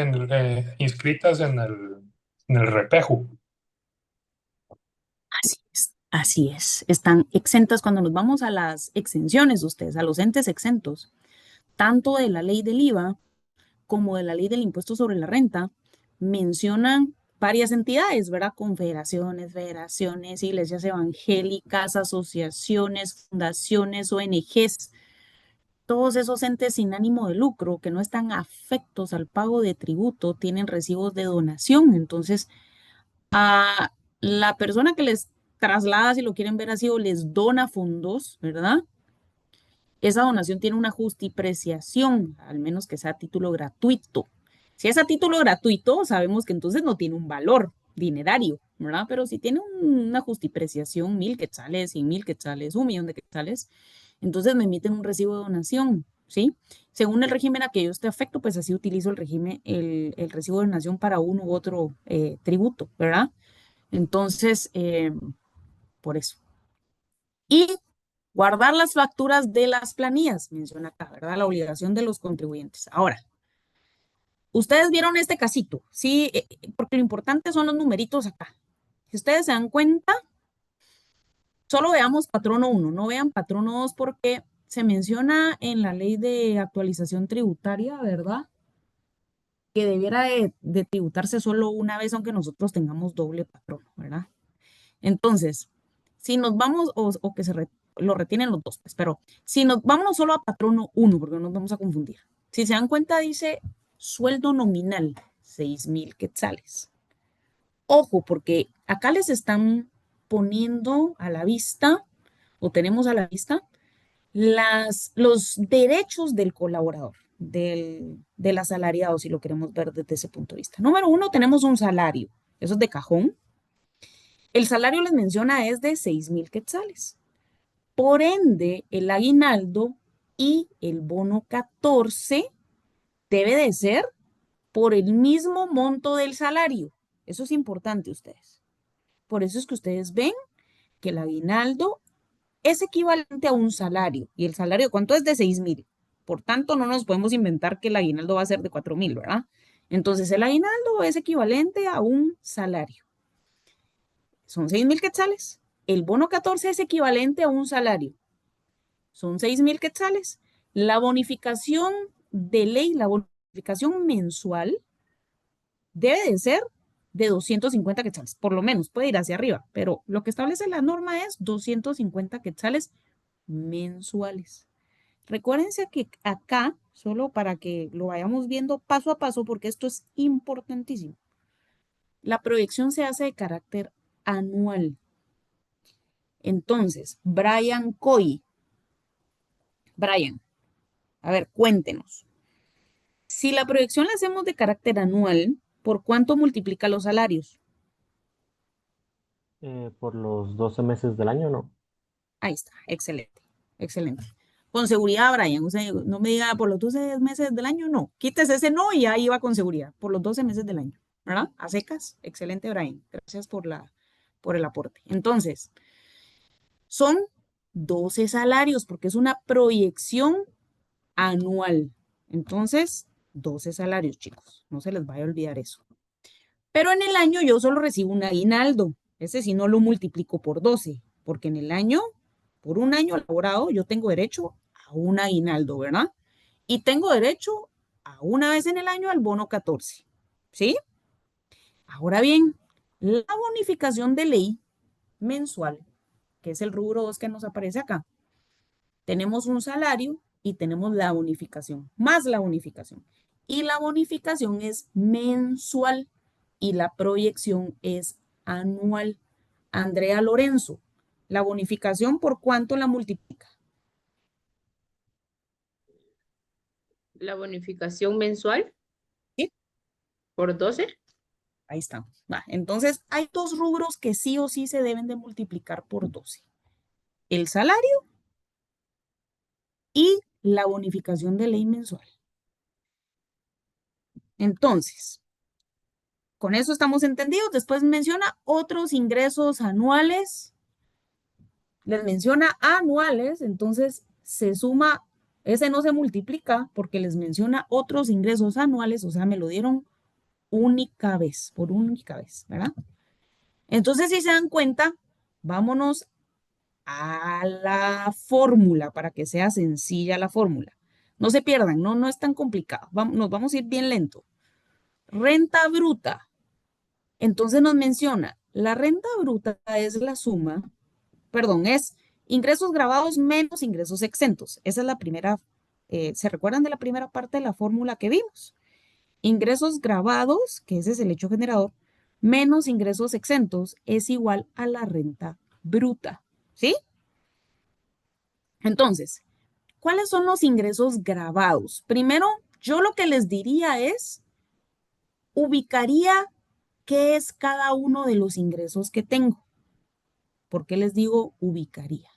inscritas en el repejo. así es, así es. Están exentas cuando nos vamos a las exenciones, ustedes, a los entes exentos, tanto de la ley del IVA como de la ley del impuesto sobre la renta, mencionan varias entidades, ¿verdad? Confederaciones, federaciones, iglesias evangélicas, asociaciones, fundaciones, ONGs, todos esos entes sin ánimo de lucro que no están afectos al pago de tributo tienen recibos de donación. Entonces, a la persona que les traslada, si lo quieren ver así, o les dona fondos, ¿verdad? Esa donación tiene una justipreciación, al menos que sea a título gratuito. Si es a título gratuito, sabemos que entonces no tiene un valor dinerario, ¿verdad? Pero si tiene una justipreciación, 1,000 quetzales, 100,000 quetzales, 1,000,000 de quetzales, entonces me emiten un recibo de donación, ¿sí? Según el régimen a que yo esté afecto, pues así utilizo el régimen, el recibo de donación para uno u otro tributo, ¿verdad? Entonces, por eso. Y guardar las facturas de las planillas, menciona acá, ¿verdad? La obligación de los contribuyentes. Ahora, ustedes vieron este casito, ¿sí? Porque lo importante son los numeritos acá. Si ustedes se dan cuenta, solo veamos patrono 1, no vean patrono 2 porque se menciona en la ley de actualización tributaria, ¿verdad? Que debiera de tributarse solo una vez, aunque nosotros tengamos doble patrono, ¿verdad? Entonces, si nos vamos, o que lo retienen los dos, pues, pero si nos vámonos solo a patrono 1, porque no nos vamos a confundir. Si se dan cuenta, dice sueldo nominal, 6,000 quetzales. Ojo, porque acá les están poniendo a la vista, o tenemos a la vista, los derechos del colaborador, del asalariado, si lo queremos ver desde ese punto de vista. Número 1, tenemos un salario, eso es de cajón. El salario les menciona es de 6,000 quetzales. Por ende, el aguinaldo y el bono 14 debe de ser por el mismo monto del salario. Eso es importante, ustedes. Por eso es que ustedes ven que el aguinaldo es equivalente a un salario. ¿Y el salario cuánto es? De 6,000. Por tanto, no nos podemos inventar que el aguinaldo va a ser de 4,000, ¿verdad? Entonces, el aguinaldo es equivalente a un salario. Son 6,000 quetzales. El bono 14 es equivalente a un salario. Son 6,000 quetzales. La bonificación de ley, la bonificación mensual, debe de ser de 250 quetzales, por lo menos, puede ir hacia arriba, pero lo que establece la norma es 250 quetzales mensuales. Recuérdense que acá, solo para que lo vayamos viendo paso a paso, porque esto es importantísimo, la proyección se hace de carácter anual. Entonces, Brian Coy, Brian, a ver, cuéntenos. Si la proyección la hacemos de carácter anual, ¿por cuánto multiplica los salarios? Por los 12 meses del año, ¿no? Ahí está, excelente, excelente. Con seguridad, Brian, usted no me diga por los 12 meses del año, no. Quítese ese no y ahí va con seguridad, por los 12 meses del año, ¿verdad? A secas, excelente, Brian. Gracias por el aporte. Entonces, son 12 salarios, porque es una proyección anual. Entonces, 12 salarios, chicos. No se les vaya a olvidar eso. Pero en el año yo solo recibo un aguinaldo. Ese sí no lo multiplico por 12, porque en el año, por un año laborado, yo tengo derecho a un aguinaldo, ¿verdad? Y tengo derecho a una vez en el año al bono 14, ¿sí? Ahora bien, la bonificación de ley mensual, que es el rubro 2 que nos aparece acá, tenemos un salario y tenemos la bonificación, más la bonificación. Y la bonificación es mensual y la proyección es anual. Andrea Lorenzo, la bonificación, ¿por cuánto la multiplica? La bonificación mensual ¿Sí? por 12. Ahí está. Va, entonces, hay dos rubros que sí o sí se deben de multiplicar por 12. El salario y la bonificación de ley mensual. Entonces, con eso estamos entendidos. Después menciona otros ingresos anuales. Les menciona anuales, entonces se suma, ese no se multiplica porque les menciona otros ingresos anuales, o sea, me lo dieron única vez, por única vez, ¿verdad? Entonces, si se dan cuenta, vámonos a la fórmula para que sea sencilla la fórmula. No se pierdan, no es tan complicado. Nos vamos a ir bien lento. Renta bruta. Entonces nos menciona, la renta bruta es la suma, perdón, es ingresos grabados menos ingresos exentos. Esa es la primera, ¿se recuerdan de la primera parte de la fórmula que vimos? Ingresos grabados, que ese es el hecho generador, menos ingresos exentos es igual a la renta bruta, ¿sí? Entonces, ¿cuáles son los ingresos grabados? Primero, yo lo que les diría es, ubicaría qué es cada uno de los ingresos que tengo. ¿Por qué les digo ubicaría?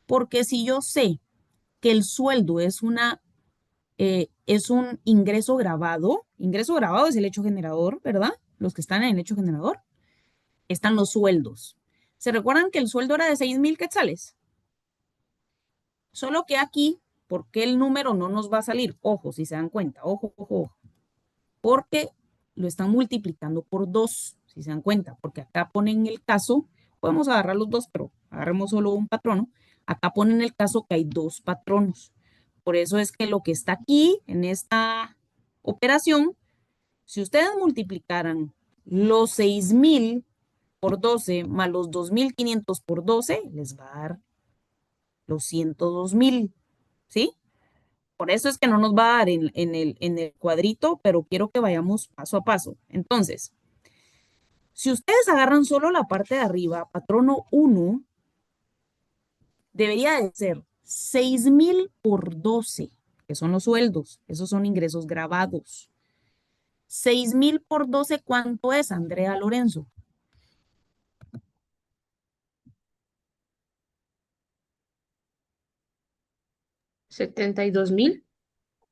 Porque si yo sé que el sueldo es es un ingreso grabado es el hecho generador, ¿verdad? Los que están en el hecho generador, están los sueldos. ¿Se recuerdan que el sueldo era de 6,000 quetzales? Solo que aquí, ¿por qué el número no nos va a salir? Ojo, si se dan cuenta, ojo, ojo, ojo. Porque lo están multiplicando por 2, si se dan cuenta, porque acá ponen el caso, podemos agarrar los dos, pero agarremos solo un patrono. Acá ponen el caso que hay 2 patronos. Por eso es que lo que está aquí en esta operación, si ustedes multiplicaran los 6,000 por 12 más los 2,500 por 12, les va a dar los 102,000, ¿sí? Por eso es que no nos va a dar en el cuadrito, pero quiero que vayamos paso a paso. Entonces, si ustedes agarran solo la parte de arriba, patrono 1, debería de ser 6,000 por 12, que son los sueldos. Esos son ingresos grabados. 6,000 por 12, ¿cuánto es, Andrea Lorenzo? 72,000.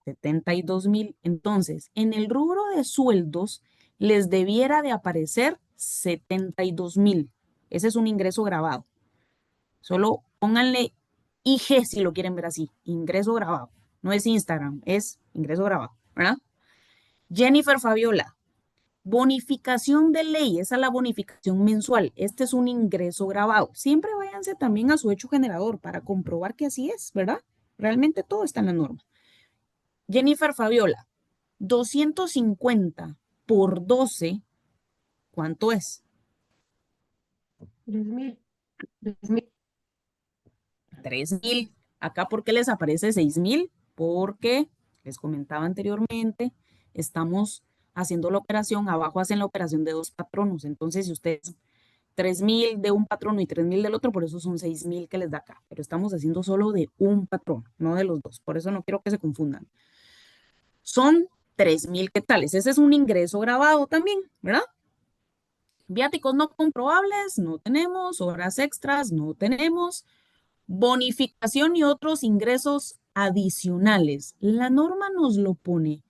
72,000. Entonces, en el rubro de sueldos les debiera de aparecer 72,000. Ese es un ingreso grabado. Solo pónganle IG si lo quieren ver así, ingreso grabado. No es Instagram, es ingreso grabado, ¿verdad? Jennifer Fabiola, bonificación de ley, esa es la bonificación mensual. Este es un ingreso grabado. Siempre váyanse también a su hecho generador para comprobar que así es, ¿verdad? Realmente todo está en la norma. Jennifer Fabiola, 250 por 12, ¿cuánto es? 3,000. 3,000. 3,000. Acá, ¿por qué les aparece 6,000? Porque les comentaba anteriormente, estamos haciendo la operación, abajo hacen la operación de 2 patronos. Entonces, si ustedes 3,000 de un patrono y 3,000 del otro, por eso son 6,000 que les da acá. Pero estamos haciendo solo de un patrón, no de los dos. Por eso no quiero que se confundan. Son 3,000 quetzales. Ese es un ingreso grabado también, ¿verdad? Viáticos no comprobables, no tenemos. Horas extras, no tenemos. Bonificación y otros ingresos adicionales. La norma nos lo pone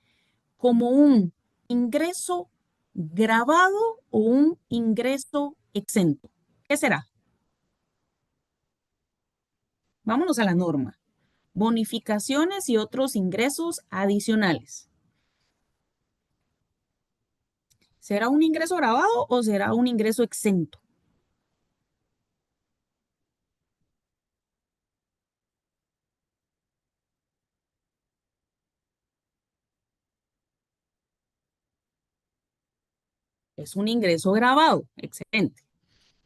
como un ingreso grabado o un ingreso exento. ¿Qué será? Vámonos a la norma. Bonificaciones y otros ingresos adicionales. ¿Será un ingreso grabado o será un ingreso exento? Es un ingreso grabado. Excelente.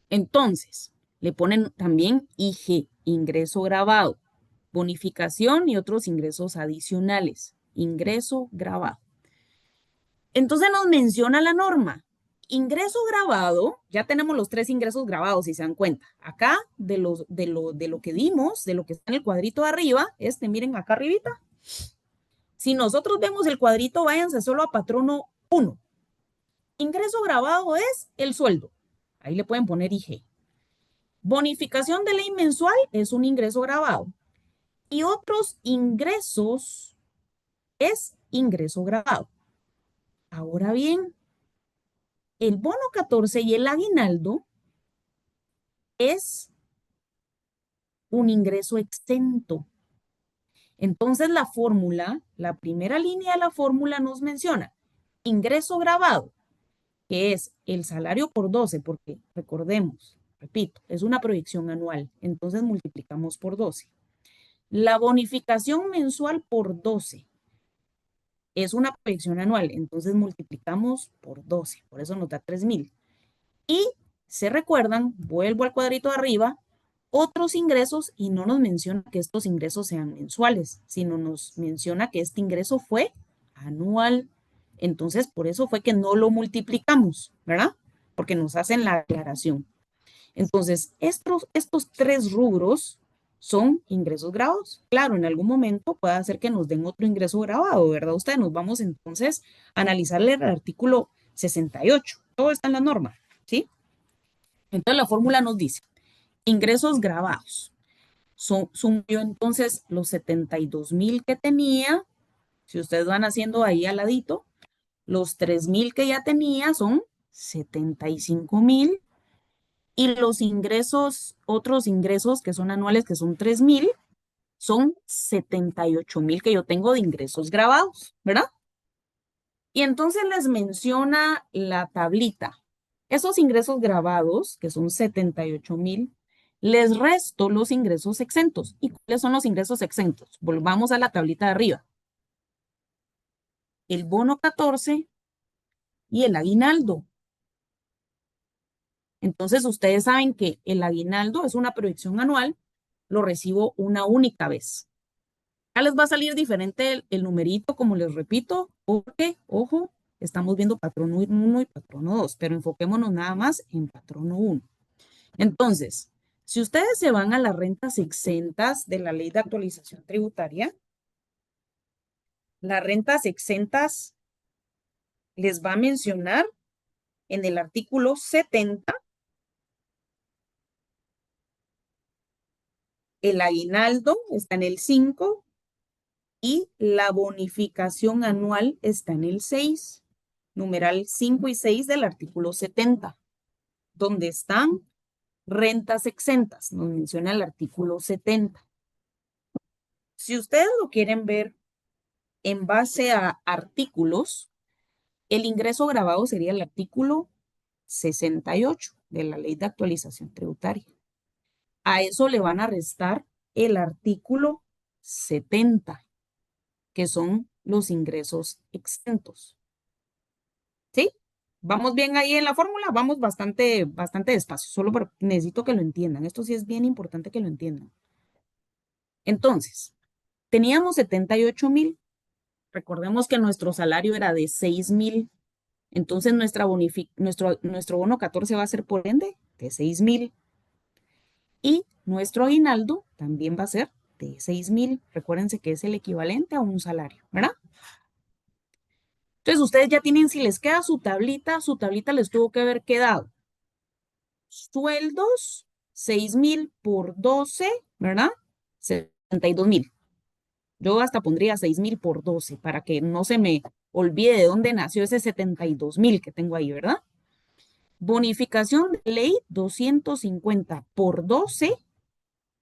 Entonces, le ponen también IG, ingreso grabado, bonificación y otros ingresos adicionales, ingreso grabado. Entonces nos menciona la norma. Ingreso grabado, ya tenemos los 3 ingresos grabados, si se dan cuenta. Acá, de lo que dimos, de lo que está en el cuadrito de arriba, miren acá arribita. Si nosotros vemos el cuadrito, váyanse solo a patrono 1. Ingreso grabado es el sueldo. Ahí le pueden poner IG. Bonificación de ley mensual es un ingreso grabado. Y otros ingresos es ingreso grabado. Ahora bien, el bono 14 y el aguinaldo es un ingreso exento. Entonces la fórmula, la primera línea de la fórmula nos menciona ingreso grabado, que es el salario por 12, porque recordemos, repito, es una proyección anual, entonces multiplicamos por 12. La bonificación mensual por 12 es una proyección anual, entonces multiplicamos por 12, por eso nos da 3,000. Y se recuerdan, vuelvo al cuadrito de arriba, otros ingresos y no nos menciona que estos ingresos sean mensuales, sino nos menciona que este ingreso fue anual. Entonces, por eso fue que no lo multiplicamos, ¿verdad? Porque nos hacen la aclaración. Entonces, estos 3 rubros son ingresos grabados. Claro, en algún momento puede hacer que nos den otro ingreso grabado, ¿verdad? Ustedes nos vamos entonces a analizarle el artículo 68. Todo está en la norma, ¿sí? Entonces, la fórmula nos dice, ingresos grabados. Sumió entonces los 72,000 que tenía. Si ustedes van haciendo ahí al ladito, los 3,000 que ya tenía son 75,000. Y los ingresos, otros ingresos que son anuales, que son 3,000, son 78,000 que yo tengo de ingresos grabados, ¿verdad? Y entonces les menciona la tablita. Esos ingresos grabados, que son 78,000, les resto los ingresos exentos. ¿Y cuáles son los ingresos exentos? Volvamos a la tablita de arriba. El bono 14 y el aguinaldo. Entonces, ustedes saben que el aguinaldo es una proyección anual, lo recibo una única vez. Ya les va a salir diferente el numerito, como les repito, porque, ojo, estamos viendo patrono 1 y patrono 2, pero enfoquémonos nada más en patrono 1. Entonces, si ustedes se van a las rentas exentas de la Ley de Actualización Tributaria, las rentas exentas les va a mencionar en el artículo 70 el aguinaldo está en el 5 y la bonificación anual está en el 6, numeral 5 y 6 del artículo 70, donde están rentas exentas, nos menciona el artículo 70. Si ustedes lo quieren ver en base a artículos, el ingreso grabado sería el artículo 68 de la Ley de Actualización Tributaria. A eso le van a restar el artículo 70, que son los ingresos exentos. ¿Sí? ¿Vamos bien ahí en la fórmula? Vamos bastante despacio, solo necesito que lo entiendan. Esto sí es bien importante que lo entiendan. Entonces, teníamos 78,000. Recordemos que nuestro salario era de 6,000. Entonces, nuestro bono 14 va a ser por ende de 6,000. Y nuestro aguinaldo también va a ser de 6,000. Recuérdense que es el equivalente a un salario, ¿verdad? Entonces, ustedes ya tienen, si les queda su tablita les tuvo que haber quedado sueldos, 6,000 por 12, ¿verdad? 72,000. Yo hasta pondría 6,000 por 12 para que no se me olvide de dónde nació ese 72,000 que tengo ahí, ¿verdad? Bonificación de ley 250 por 12,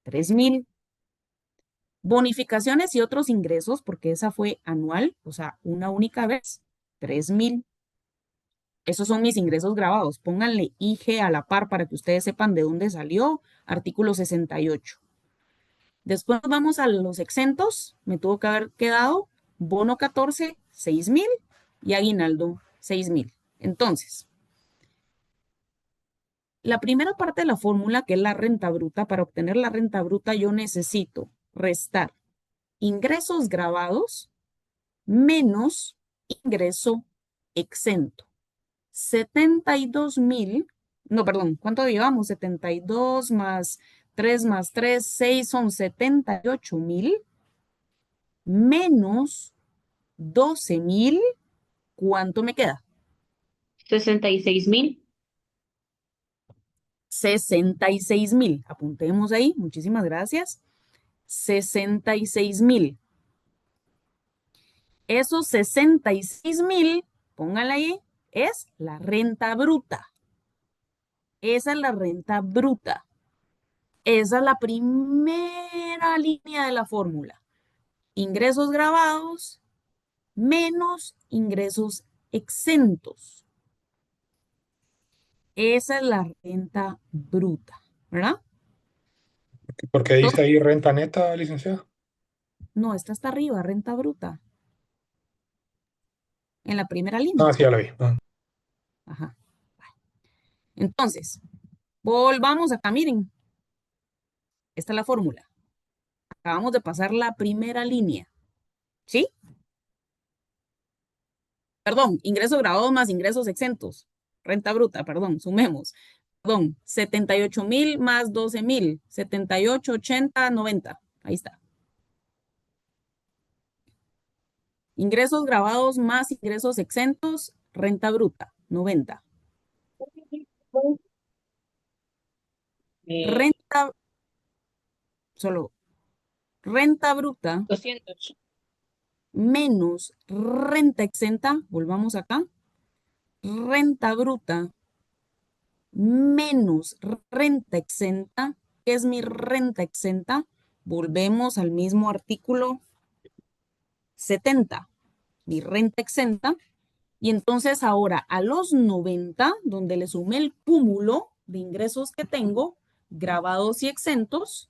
3,000. Bonificaciones y otros ingresos, porque esa fue anual, o sea, una única vez, 3,000. Esos son mis ingresos grabados. Pónganle IG a la par para que ustedes sepan de dónde salió. Artículo 68. Después vamos a los exentos. Me tuvo que haber quedado bono 14, 6,000 y aguinaldo, 6,000. Entonces, la primera parte de la fórmula, que es la renta bruta, para obtener la renta bruta yo necesito restar ingresos grabados menos ingreso exento. 72,000, no, perdón, ¿cuánto llevamos? 72 más 3 más 3, 6 son 78,000 menos 12,000, ¿cuánto me queda? 66,000. 66,000. Apuntemos ahí, muchísimas gracias. 66,000. Esos 66,000, pónganla ahí, es la renta bruta. Esa es la renta bruta. Esa es la primera línea de la fórmula. Ingresos grabados menos ingresos exentos. Esa es la renta bruta, ¿verdad? ¿Por qué dice ahí renta neta, licenciada? No, esta está arriba, renta bruta. En la primera línea. Ah, sí, ya la vi. Ajá. Entonces, volvamos acá, miren. Esta es la fórmula. Acabamos de pasar la primera línea. ¿Sí? Perdón, ingresos grabados más ingresos exentos. Renta bruta, perdón, sumemos. Perdón, 78,000 más 12,000. 78, 80, 90. Ahí está. Ingresos grabados más ingresos exentos, renta bruta, 90. Renta, solo, renta bruta 200. menos renta exenta, volvamos acá, renta bruta menos renta exenta. ¿Qué es mi renta exenta? Volvemos al mismo artículo 70, mi renta exenta. Y entonces ahora a los 90, donde le sumé el cúmulo de ingresos que tengo, grabados y exentos,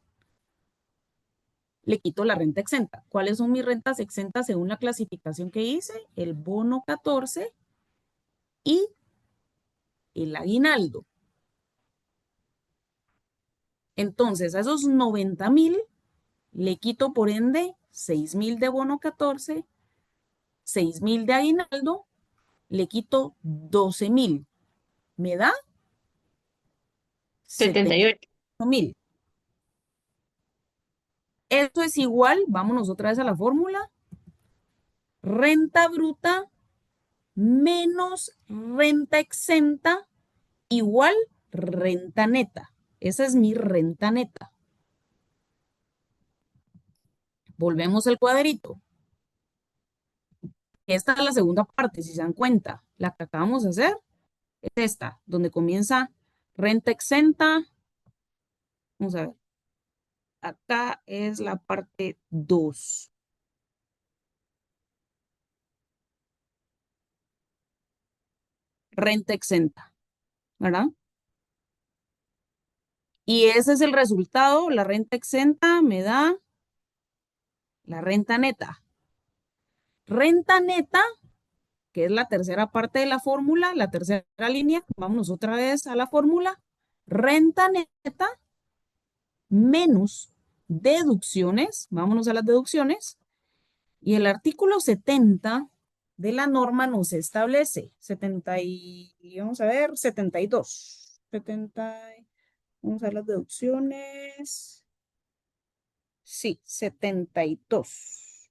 le quito la renta exenta. ¿Cuáles son mis rentas exentas según la clasificación que hice? El bono 14 y el aguinaldo. Entonces, a esos 90,000 le quito por ende 6,000 de bono 14, 6,000 de aguinaldo, le quito 12,000. ¿Me da? 78,000. Esto es igual, vámonos otra vez a la fórmula, renta bruta menos renta exenta igual renta neta. Esa es mi renta neta. Volvemos al cuadrito. Esta es la segunda parte, si se dan cuenta. La que acabamos de hacer es esta, donde comienza renta exenta. Vamos a ver. Acá es la parte 2. Renta exenta, ¿verdad? Y ese es el resultado. La renta exenta me da la renta neta. Renta neta, que es la tercera parte de la fórmula, la tercera línea. Vámonos otra vez a la fórmula. Renta neta menos deducciones. Vámonos a las deducciones. Y el artículo 70 de la norma nos establece 70 y vamos a ver, 72. 70, vamos a ver las deducciones. Sí, 72.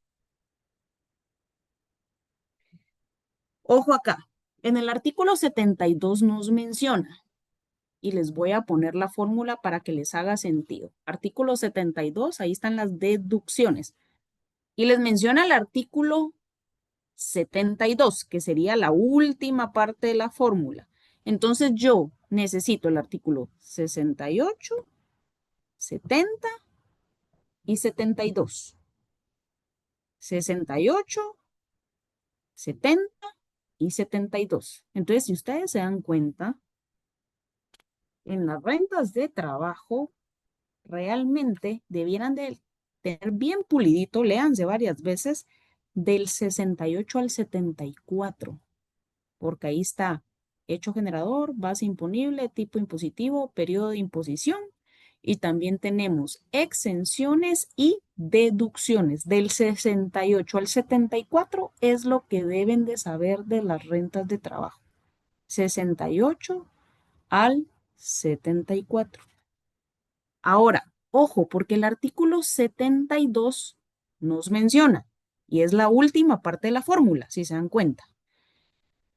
Ojo acá, en el artículo 72 nos menciona, y les voy a poner la fórmula para que les haga sentido. Artículo 72, ahí están las deducciones. Y les menciona el artículo 72, que sería la última parte de la fórmula. Entonces yo necesito el artículo 68, 70 y 72. 68, 70 y 72. Entonces, si ustedes se dan cuenta, en las rentas de trabajo, realmente debieran de tener bien pulidito, léanse varias veces, del 68 al 74, porque ahí está hecho generador, base imponible, tipo impositivo, periodo de imposición, y también tenemos exenciones y deducciones. Del 68 al 74 es lo que deben de saber de las rentas de trabajo. 68 al 74. Ahora, ojo, porque el artículo 72 nos menciona, y es la última parte de la fórmula, si se dan cuenta.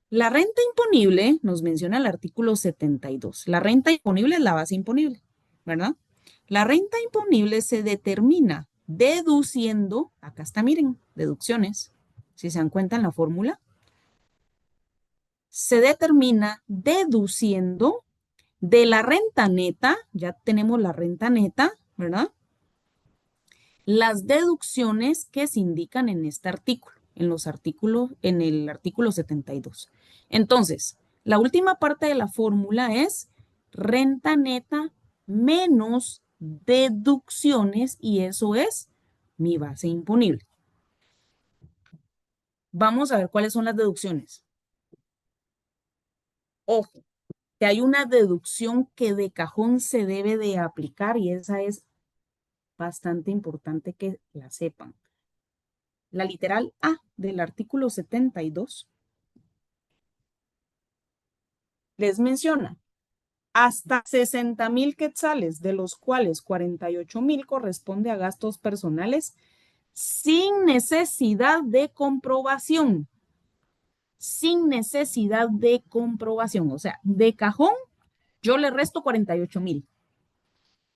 La renta imponible nos menciona el artículo 72. La renta imponible es la base imponible, ¿verdad? La renta imponible se determina deduciendo, acá está, miren, deducciones, si se dan cuenta en la fórmula, se determina deduciendo de la renta neta, ya tenemos la renta neta, ¿verdad? Las deducciones que se indican en este artículo, en el artículo 72. Entonces, la última parte de la fórmula es renta neta menos deducciones y eso es mi base imponible. Vamos a ver cuáles son las deducciones. Ojo, que hay una deducción que de cajón se debe de aplicar y esa es bastante importante que la sepan. La literal A del artículo 72 les menciona hasta 60,000 quetzales, de los cuales 48,000 corresponde a gastos personales sin necesidad de comprobación. Sin necesidad de comprobación. O sea, de cajón, yo le resto 48,000.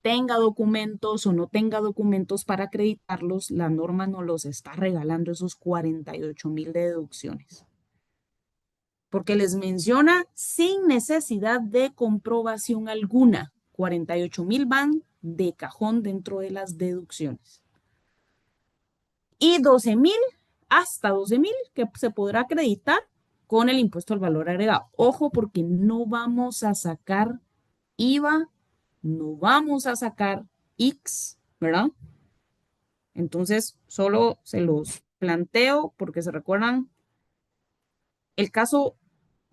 Tenga documentos o no tenga documentos para acreditarlos, la norma no los está regalando esos 48,000 de deducciones. Porque les menciona sin necesidad de comprobación alguna. 48,000 van de cajón dentro de las deducciones. Y 12,000, hasta 12,000 que se podrá acreditar con el impuesto al valor agregado. Ojo, porque no vamos a sacar IVA, no vamos a sacar IX, ¿verdad? Entonces, solo se los planteo porque se recuerdan, el caso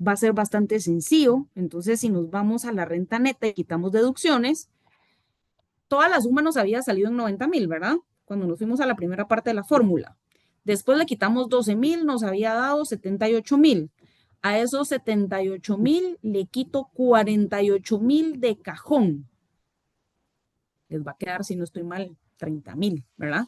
va a ser bastante sencillo. Entonces, si nos vamos a la renta neta y quitamos deducciones, toda la suma nos había salido en 90,000, ¿verdad? Cuando nos fuimos a la primera parte de la fórmula. Después le quitamos 12,000, nos había dado 78,000. A esos 78,000 le quito 48,000 de cajón. Les va a quedar, si no estoy mal, 30,000, ¿verdad?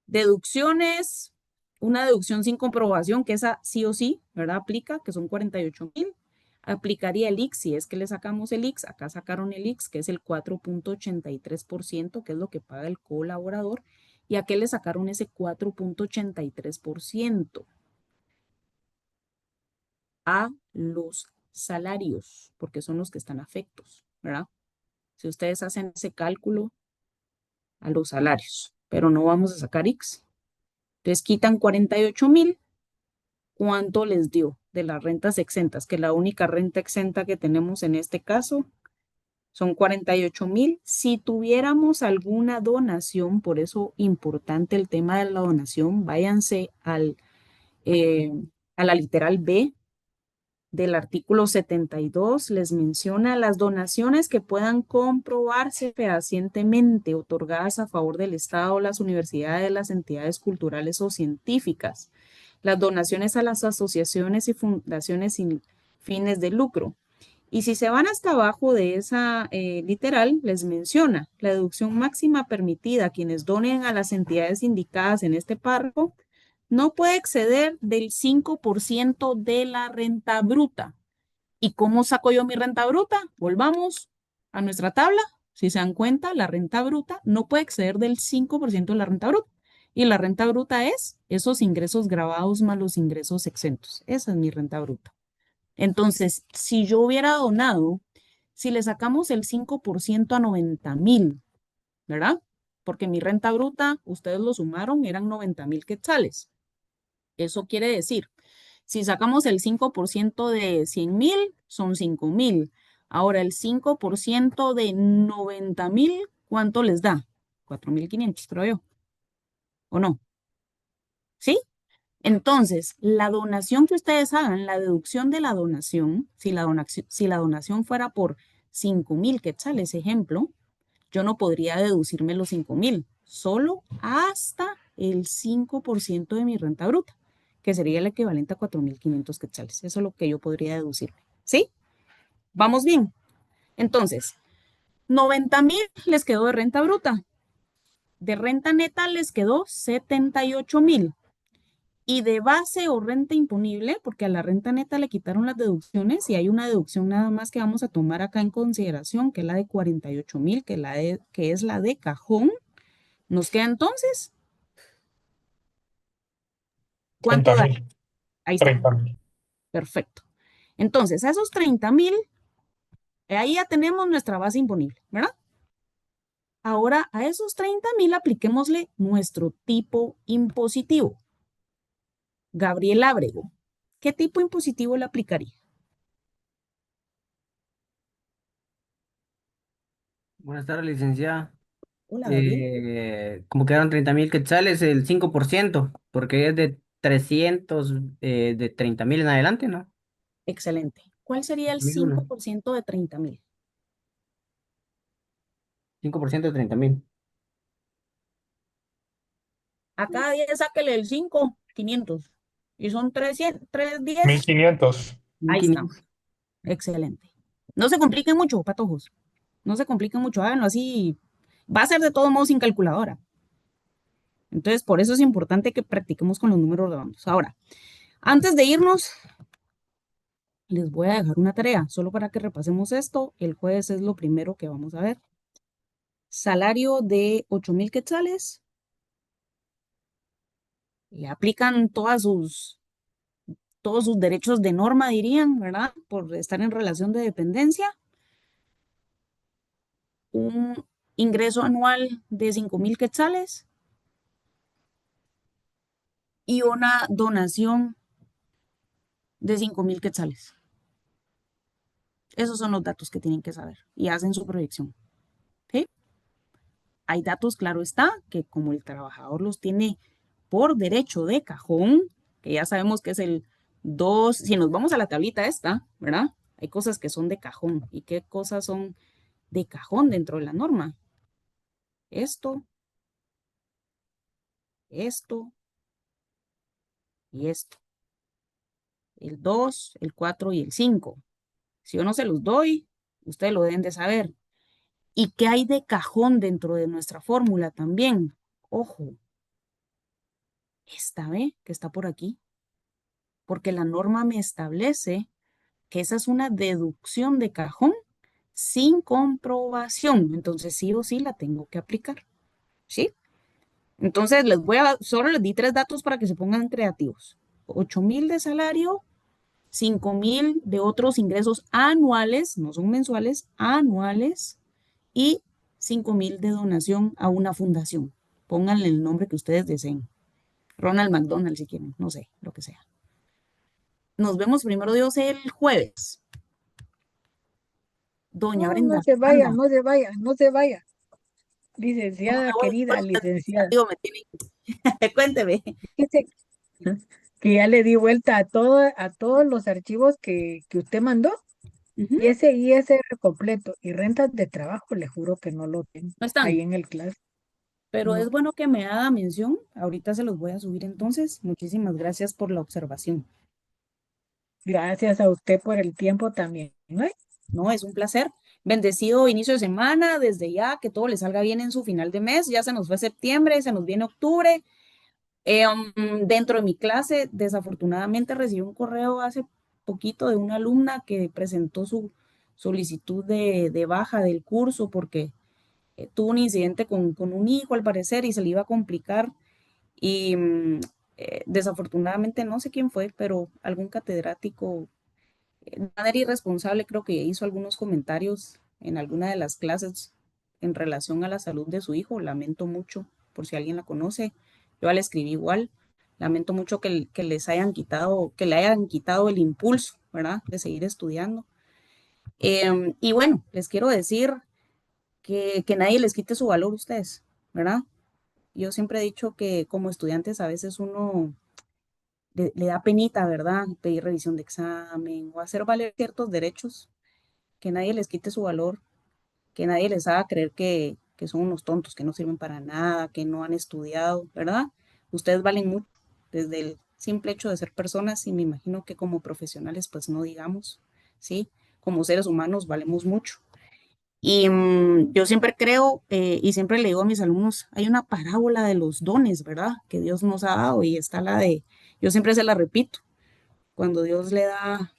Deducciones, una deducción sin comprobación, que esa sí o sí, ¿verdad? Aplica, que son 48,000. Aplicaría el IX, si es que le sacamos el IX, acá sacaron el IX, que es el 4.83%, que es lo que paga el colaborador, y a qué le sacaron ese 4.83%. A los salarios, porque son los que están afectos, ¿verdad? Si ustedes hacen ese cálculo, a los salarios, pero no vamos a sacar X. Entonces quitan 48,000. ¿Cuánto les dio de las rentas exentas? Que la única renta exenta que tenemos en este caso son 48,000. Si tuviéramos alguna donación, por eso importante el tema de la donación, váyanse a la literal B del artículo 72, les menciona las donaciones que puedan comprobarse fehacientemente otorgadas a favor del Estado, las universidades, las entidades culturales o científicas, las donaciones a las asociaciones y fundaciones sin fines de lucro. Y si se van hasta abajo de esa literal, les menciona la deducción máxima permitida a quienes donen a las entidades indicadas en este párrafo no puede exceder del 5% de la renta bruta. ¿Y cómo saco yo mi renta bruta? Volvamos a nuestra tabla. Si se dan cuenta, la renta bruta no puede exceder del 5% de la renta bruta. Y la renta bruta es esos ingresos grabados más los ingresos exentos. Esa es mi renta bruta. Entonces, si yo hubiera donado Si le sacamos el 5% a 90,000, ¿verdad? Porque mi renta bruta, ustedes lo sumaron, eran 90,000 quetzales. Eso quiere decir, si sacamos el 5% de 100,000, son 5,000. Ahora, el 5% de 90,000, ¿cuánto les da? 4,500, creo yo. ¿O no? ¿Sí? Entonces, la donación que ustedes hagan, la deducción de la donación, si la donación fuera por 5,000 quetzales, ejemplo, yo no podría deducirme los 5,000, solo hasta el 5% de mi renta bruta, que sería el equivalente a 4,500 quetzales. Eso es lo que yo podría deducirme. ¿Sí? ¿Vamos bien? Entonces, 90,000 les quedó de renta bruta. De renta neta les quedó 78,000. Y de base o renta imponible, porque a la renta neta le quitaron las deducciones y hay una deducción nada más que vamos a tomar acá en consideración, que es la de 48,000, que es la de cajón. Nos queda entonces, ¿cuánto da? 30,000. Ahí está, 30,000. perfecto. Entonces, a esos 30,000, ahí ya tenemos nuestra base imponible, ¿verdad? Ahora, a esos 30,000 apliquémosle nuestro tipo impositivo. Gabriel Ábrego, ¿qué tipo impositivo le aplicaría? Buenas tardes, licenciada. Hola, Gabriel. Como quedaron 30,000 quetzales, el 5%, porque es de 300, de 30,000 en adelante, ¿no? Excelente. ¿Cuál sería el 1,001. 5% de 30,000? 5% de 30,000. A cada 10 sáquele el 5, 500. Y son 300, 310. 1,500. Ahí está. 1,500. Excelente. No se compliquen mucho, patojos. No se compliquen mucho, háganlo así. Va a ser de todo modo sin calculadora. Entonces, por eso es importante que practiquemos con los números redondos. Ahora, antes de irnos, les voy a dejar una tarea, solo para que repasemos esto. El jueves es lo primero que vamos a ver. Salario de 8,000 quetzales. Le aplican todos sus derechos de norma, dirían, ¿verdad? Por estar en relación de dependencia. Un ingreso anual de 5,000 quetzales y una donación de 5,000 quetzales. Esos son los datos que tienen que saber y hacen su proyección. ¿Ok? Hay datos, claro está, que como el trabajador los tiene por derecho de cajón, que ya sabemos que es el 2, si nos vamos a la tablita esta, ¿verdad? Hay cosas que son de cajón. ¿Y qué cosas son de cajón dentro de la norma? Esto, esto y esto. El 2, el 4 y el 5. Si yo no se los doy, ustedes lo deben de saber. ¿Y qué hay de cajón dentro de nuestra fórmula también? Ojo, esta B que está por aquí, porque la norma me establece que esa es una deducción de cajón sin comprobación. Entonces sí o sí la tengo que aplicar. ¿Sí? Entonces solo les di 3 datos para que se pongan creativos. 8,000 de salario, 5,000 de otros ingresos anuales, no son mensuales, anuales, y 5,000 de donación a una fundación. Pónganle el nombre que ustedes deseen. Ronald McDonald si quieren, no sé, lo que sea. Nos vemos primero Dios el jueves. Doña No, Brenda, no se vaya, anda. no se vaya, no se vaya. ¿Cómo me Licenciada, voy? querida Solo les licenciada. digo, me tienen cuénteme. Fíjese que ya le di vuelta a todos los archivos que usted mandó. Ujú. Y ese ISR completo y rentas de trabajo, le juro que no lo tengo No están, ahí en el clase. pero es No. bueno que me haga mención. Ahorita se los voy a subir entonces. Muchísimas gracias por la observación. Gracias a usted por el tiempo también, ¿no? No, es un placer. Bendecido inicio de semana, desde ya, que todo le salga bien en su final de mes. Ya se nos fue septiembre, se nos viene octubre. Dentro de mi clase, desafortunadamente recibí un correo hace poquito de una alumna que presentó su solicitud de baja del curso porque tuvo un incidente con un hijo al parecer y se le iba a complicar y desafortunadamente no sé quién fue, pero algún catedrático De manera irresponsable creo que hizo algunos comentarios en alguna de las clases en relación a la salud de su hijo. Lamento mucho, por si alguien la conoce. Yo la escribí igual. Lamento mucho que les hayan quitado, que le hayan quitado el impulso, ¿verdad? De seguir estudiando. Y bueno, les quiero decir que nadie les quite su valor a ustedes, ¿verdad? Yo siempre he dicho que como estudiantes a veces uno le da penita, ¿verdad? Pedir revisión de examen o hacer valer ciertos derechos, que nadie les quite su valor, que nadie les haga creer que son unos tontos, que no sirven para nada, que no han estudiado, ¿verdad? Ustedes valen mucho desde el simple hecho de ser personas y me imagino que como profesionales, pues no digamos, ¿sí? Como seres humanos valemos mucho. Y yo siempre creo y siempre le digo a mis alumnos, hay una parábola de los dones, ¿verdad? Que Dios nos ha dado y está la de, yo siempre se la repito, cuando Dios le da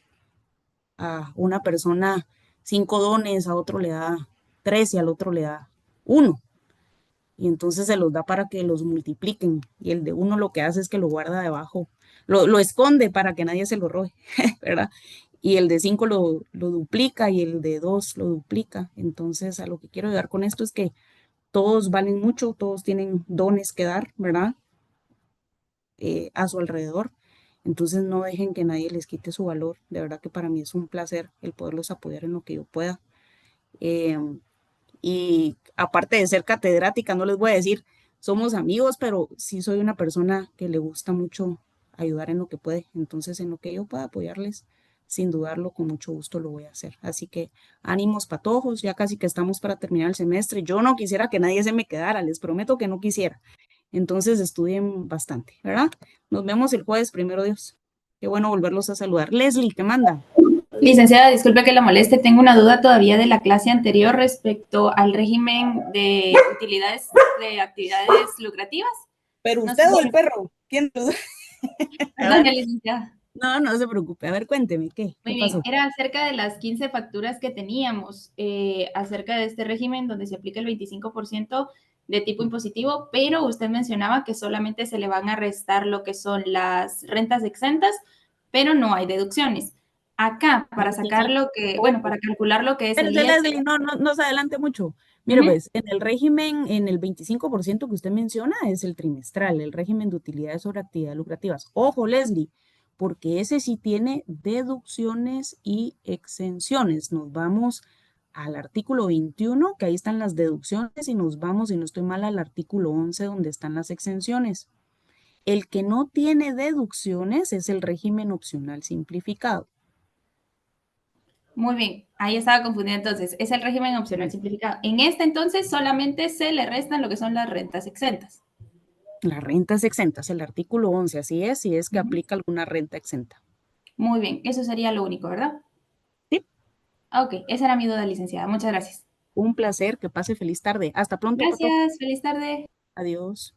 a una persona 5 dones, a otro le da 3 y al otro le da 1. Y entonces se los da para que los multipliquen. Y el de 1 lo que hace es que lo guarda debajo, lo esconde para que nadie se lo robe, ¿verdad? Y el de 5 lo duplica y el de 2 lo duplica. Entonces a lo que quiero llegar con esto es que todos valen mucho, todos tienen dones que dar, ¿verdad? A su alrededor. Entonces no dejen que nadie les quite su valor. De verdad que para mí es un placer el poderlos apoyar en lo que yo pueda. Eh, y aparte de ser catedrática, no les voy a decir, somos amigos, pero sí soy una persona que le gusta mucho ayudar en lo que puede. Entonces, en lo que yo pueda apoyarles, sin dudarlo, con mucho gusto lo voy a hacer. Así que ánimos patojos, ya casi que estamos para terminar el semestre. Yo no quisiera que nadie se me quedara, les prometo que no quisiera. Entonces, estudien bastante, ¿verdad? Nos vemos el jueves, primero Dios. Qué bueno volverlos a saludar. Leslie, ¿qué manda? Licenciada, disculpe que la moleste, tengo una duda todavía de la clase anterior respecto al régimen de utilidades de actividades lucrativas. ¿Pero No usted sé o si- el perro? ¿Quién? Perdón, licenciada. No, no se preocupe. A ver, cuénteme, ¿qué Muy bien, pasó? era acerca de las 15 facturas que teníamos, acerca de este régimen donde se aplica el 25% de tipo impositivo, pero usted mencionaba que solamente se le van a restar lo que son las rentas exentas, pero no hay deducciones. Acá, para sacar lo que, bueno, para calcular lo que es el Espérese, ISR. Leslie, no se adelante mucho. Mire, pues, en el régimen, en el 25% que usted menciona es el trimestral, el régimen de utilidades sobre actividades lucrativas. Ojo, Leslie, porque ese sí tiene deducciones y exenciones. Nos vamos al artículo 21, que ahí están las deducciones, y nos vamos, si no estoy mal, al artículo 11, donde están las exenciones. El que no tiene deducciones es el régimen opcional simplificado. Muy bien, ahí estaba confundida entonces. Es el régimen opcional simplificado. En este entonces solamente se le restan lo que son las rentas exentas. Las rentas exentas, el artículo 11, así es, si es que aplica alguna renta exenta. Muy bien, eso sería lo único, ¿verdad? Sí. Ok, esa era mi duda, licenciada. Muchas gracias. Un placer, que pase feliz tarde. Hasta pronto, Pato. Gracias, feliz tarde. Adiós.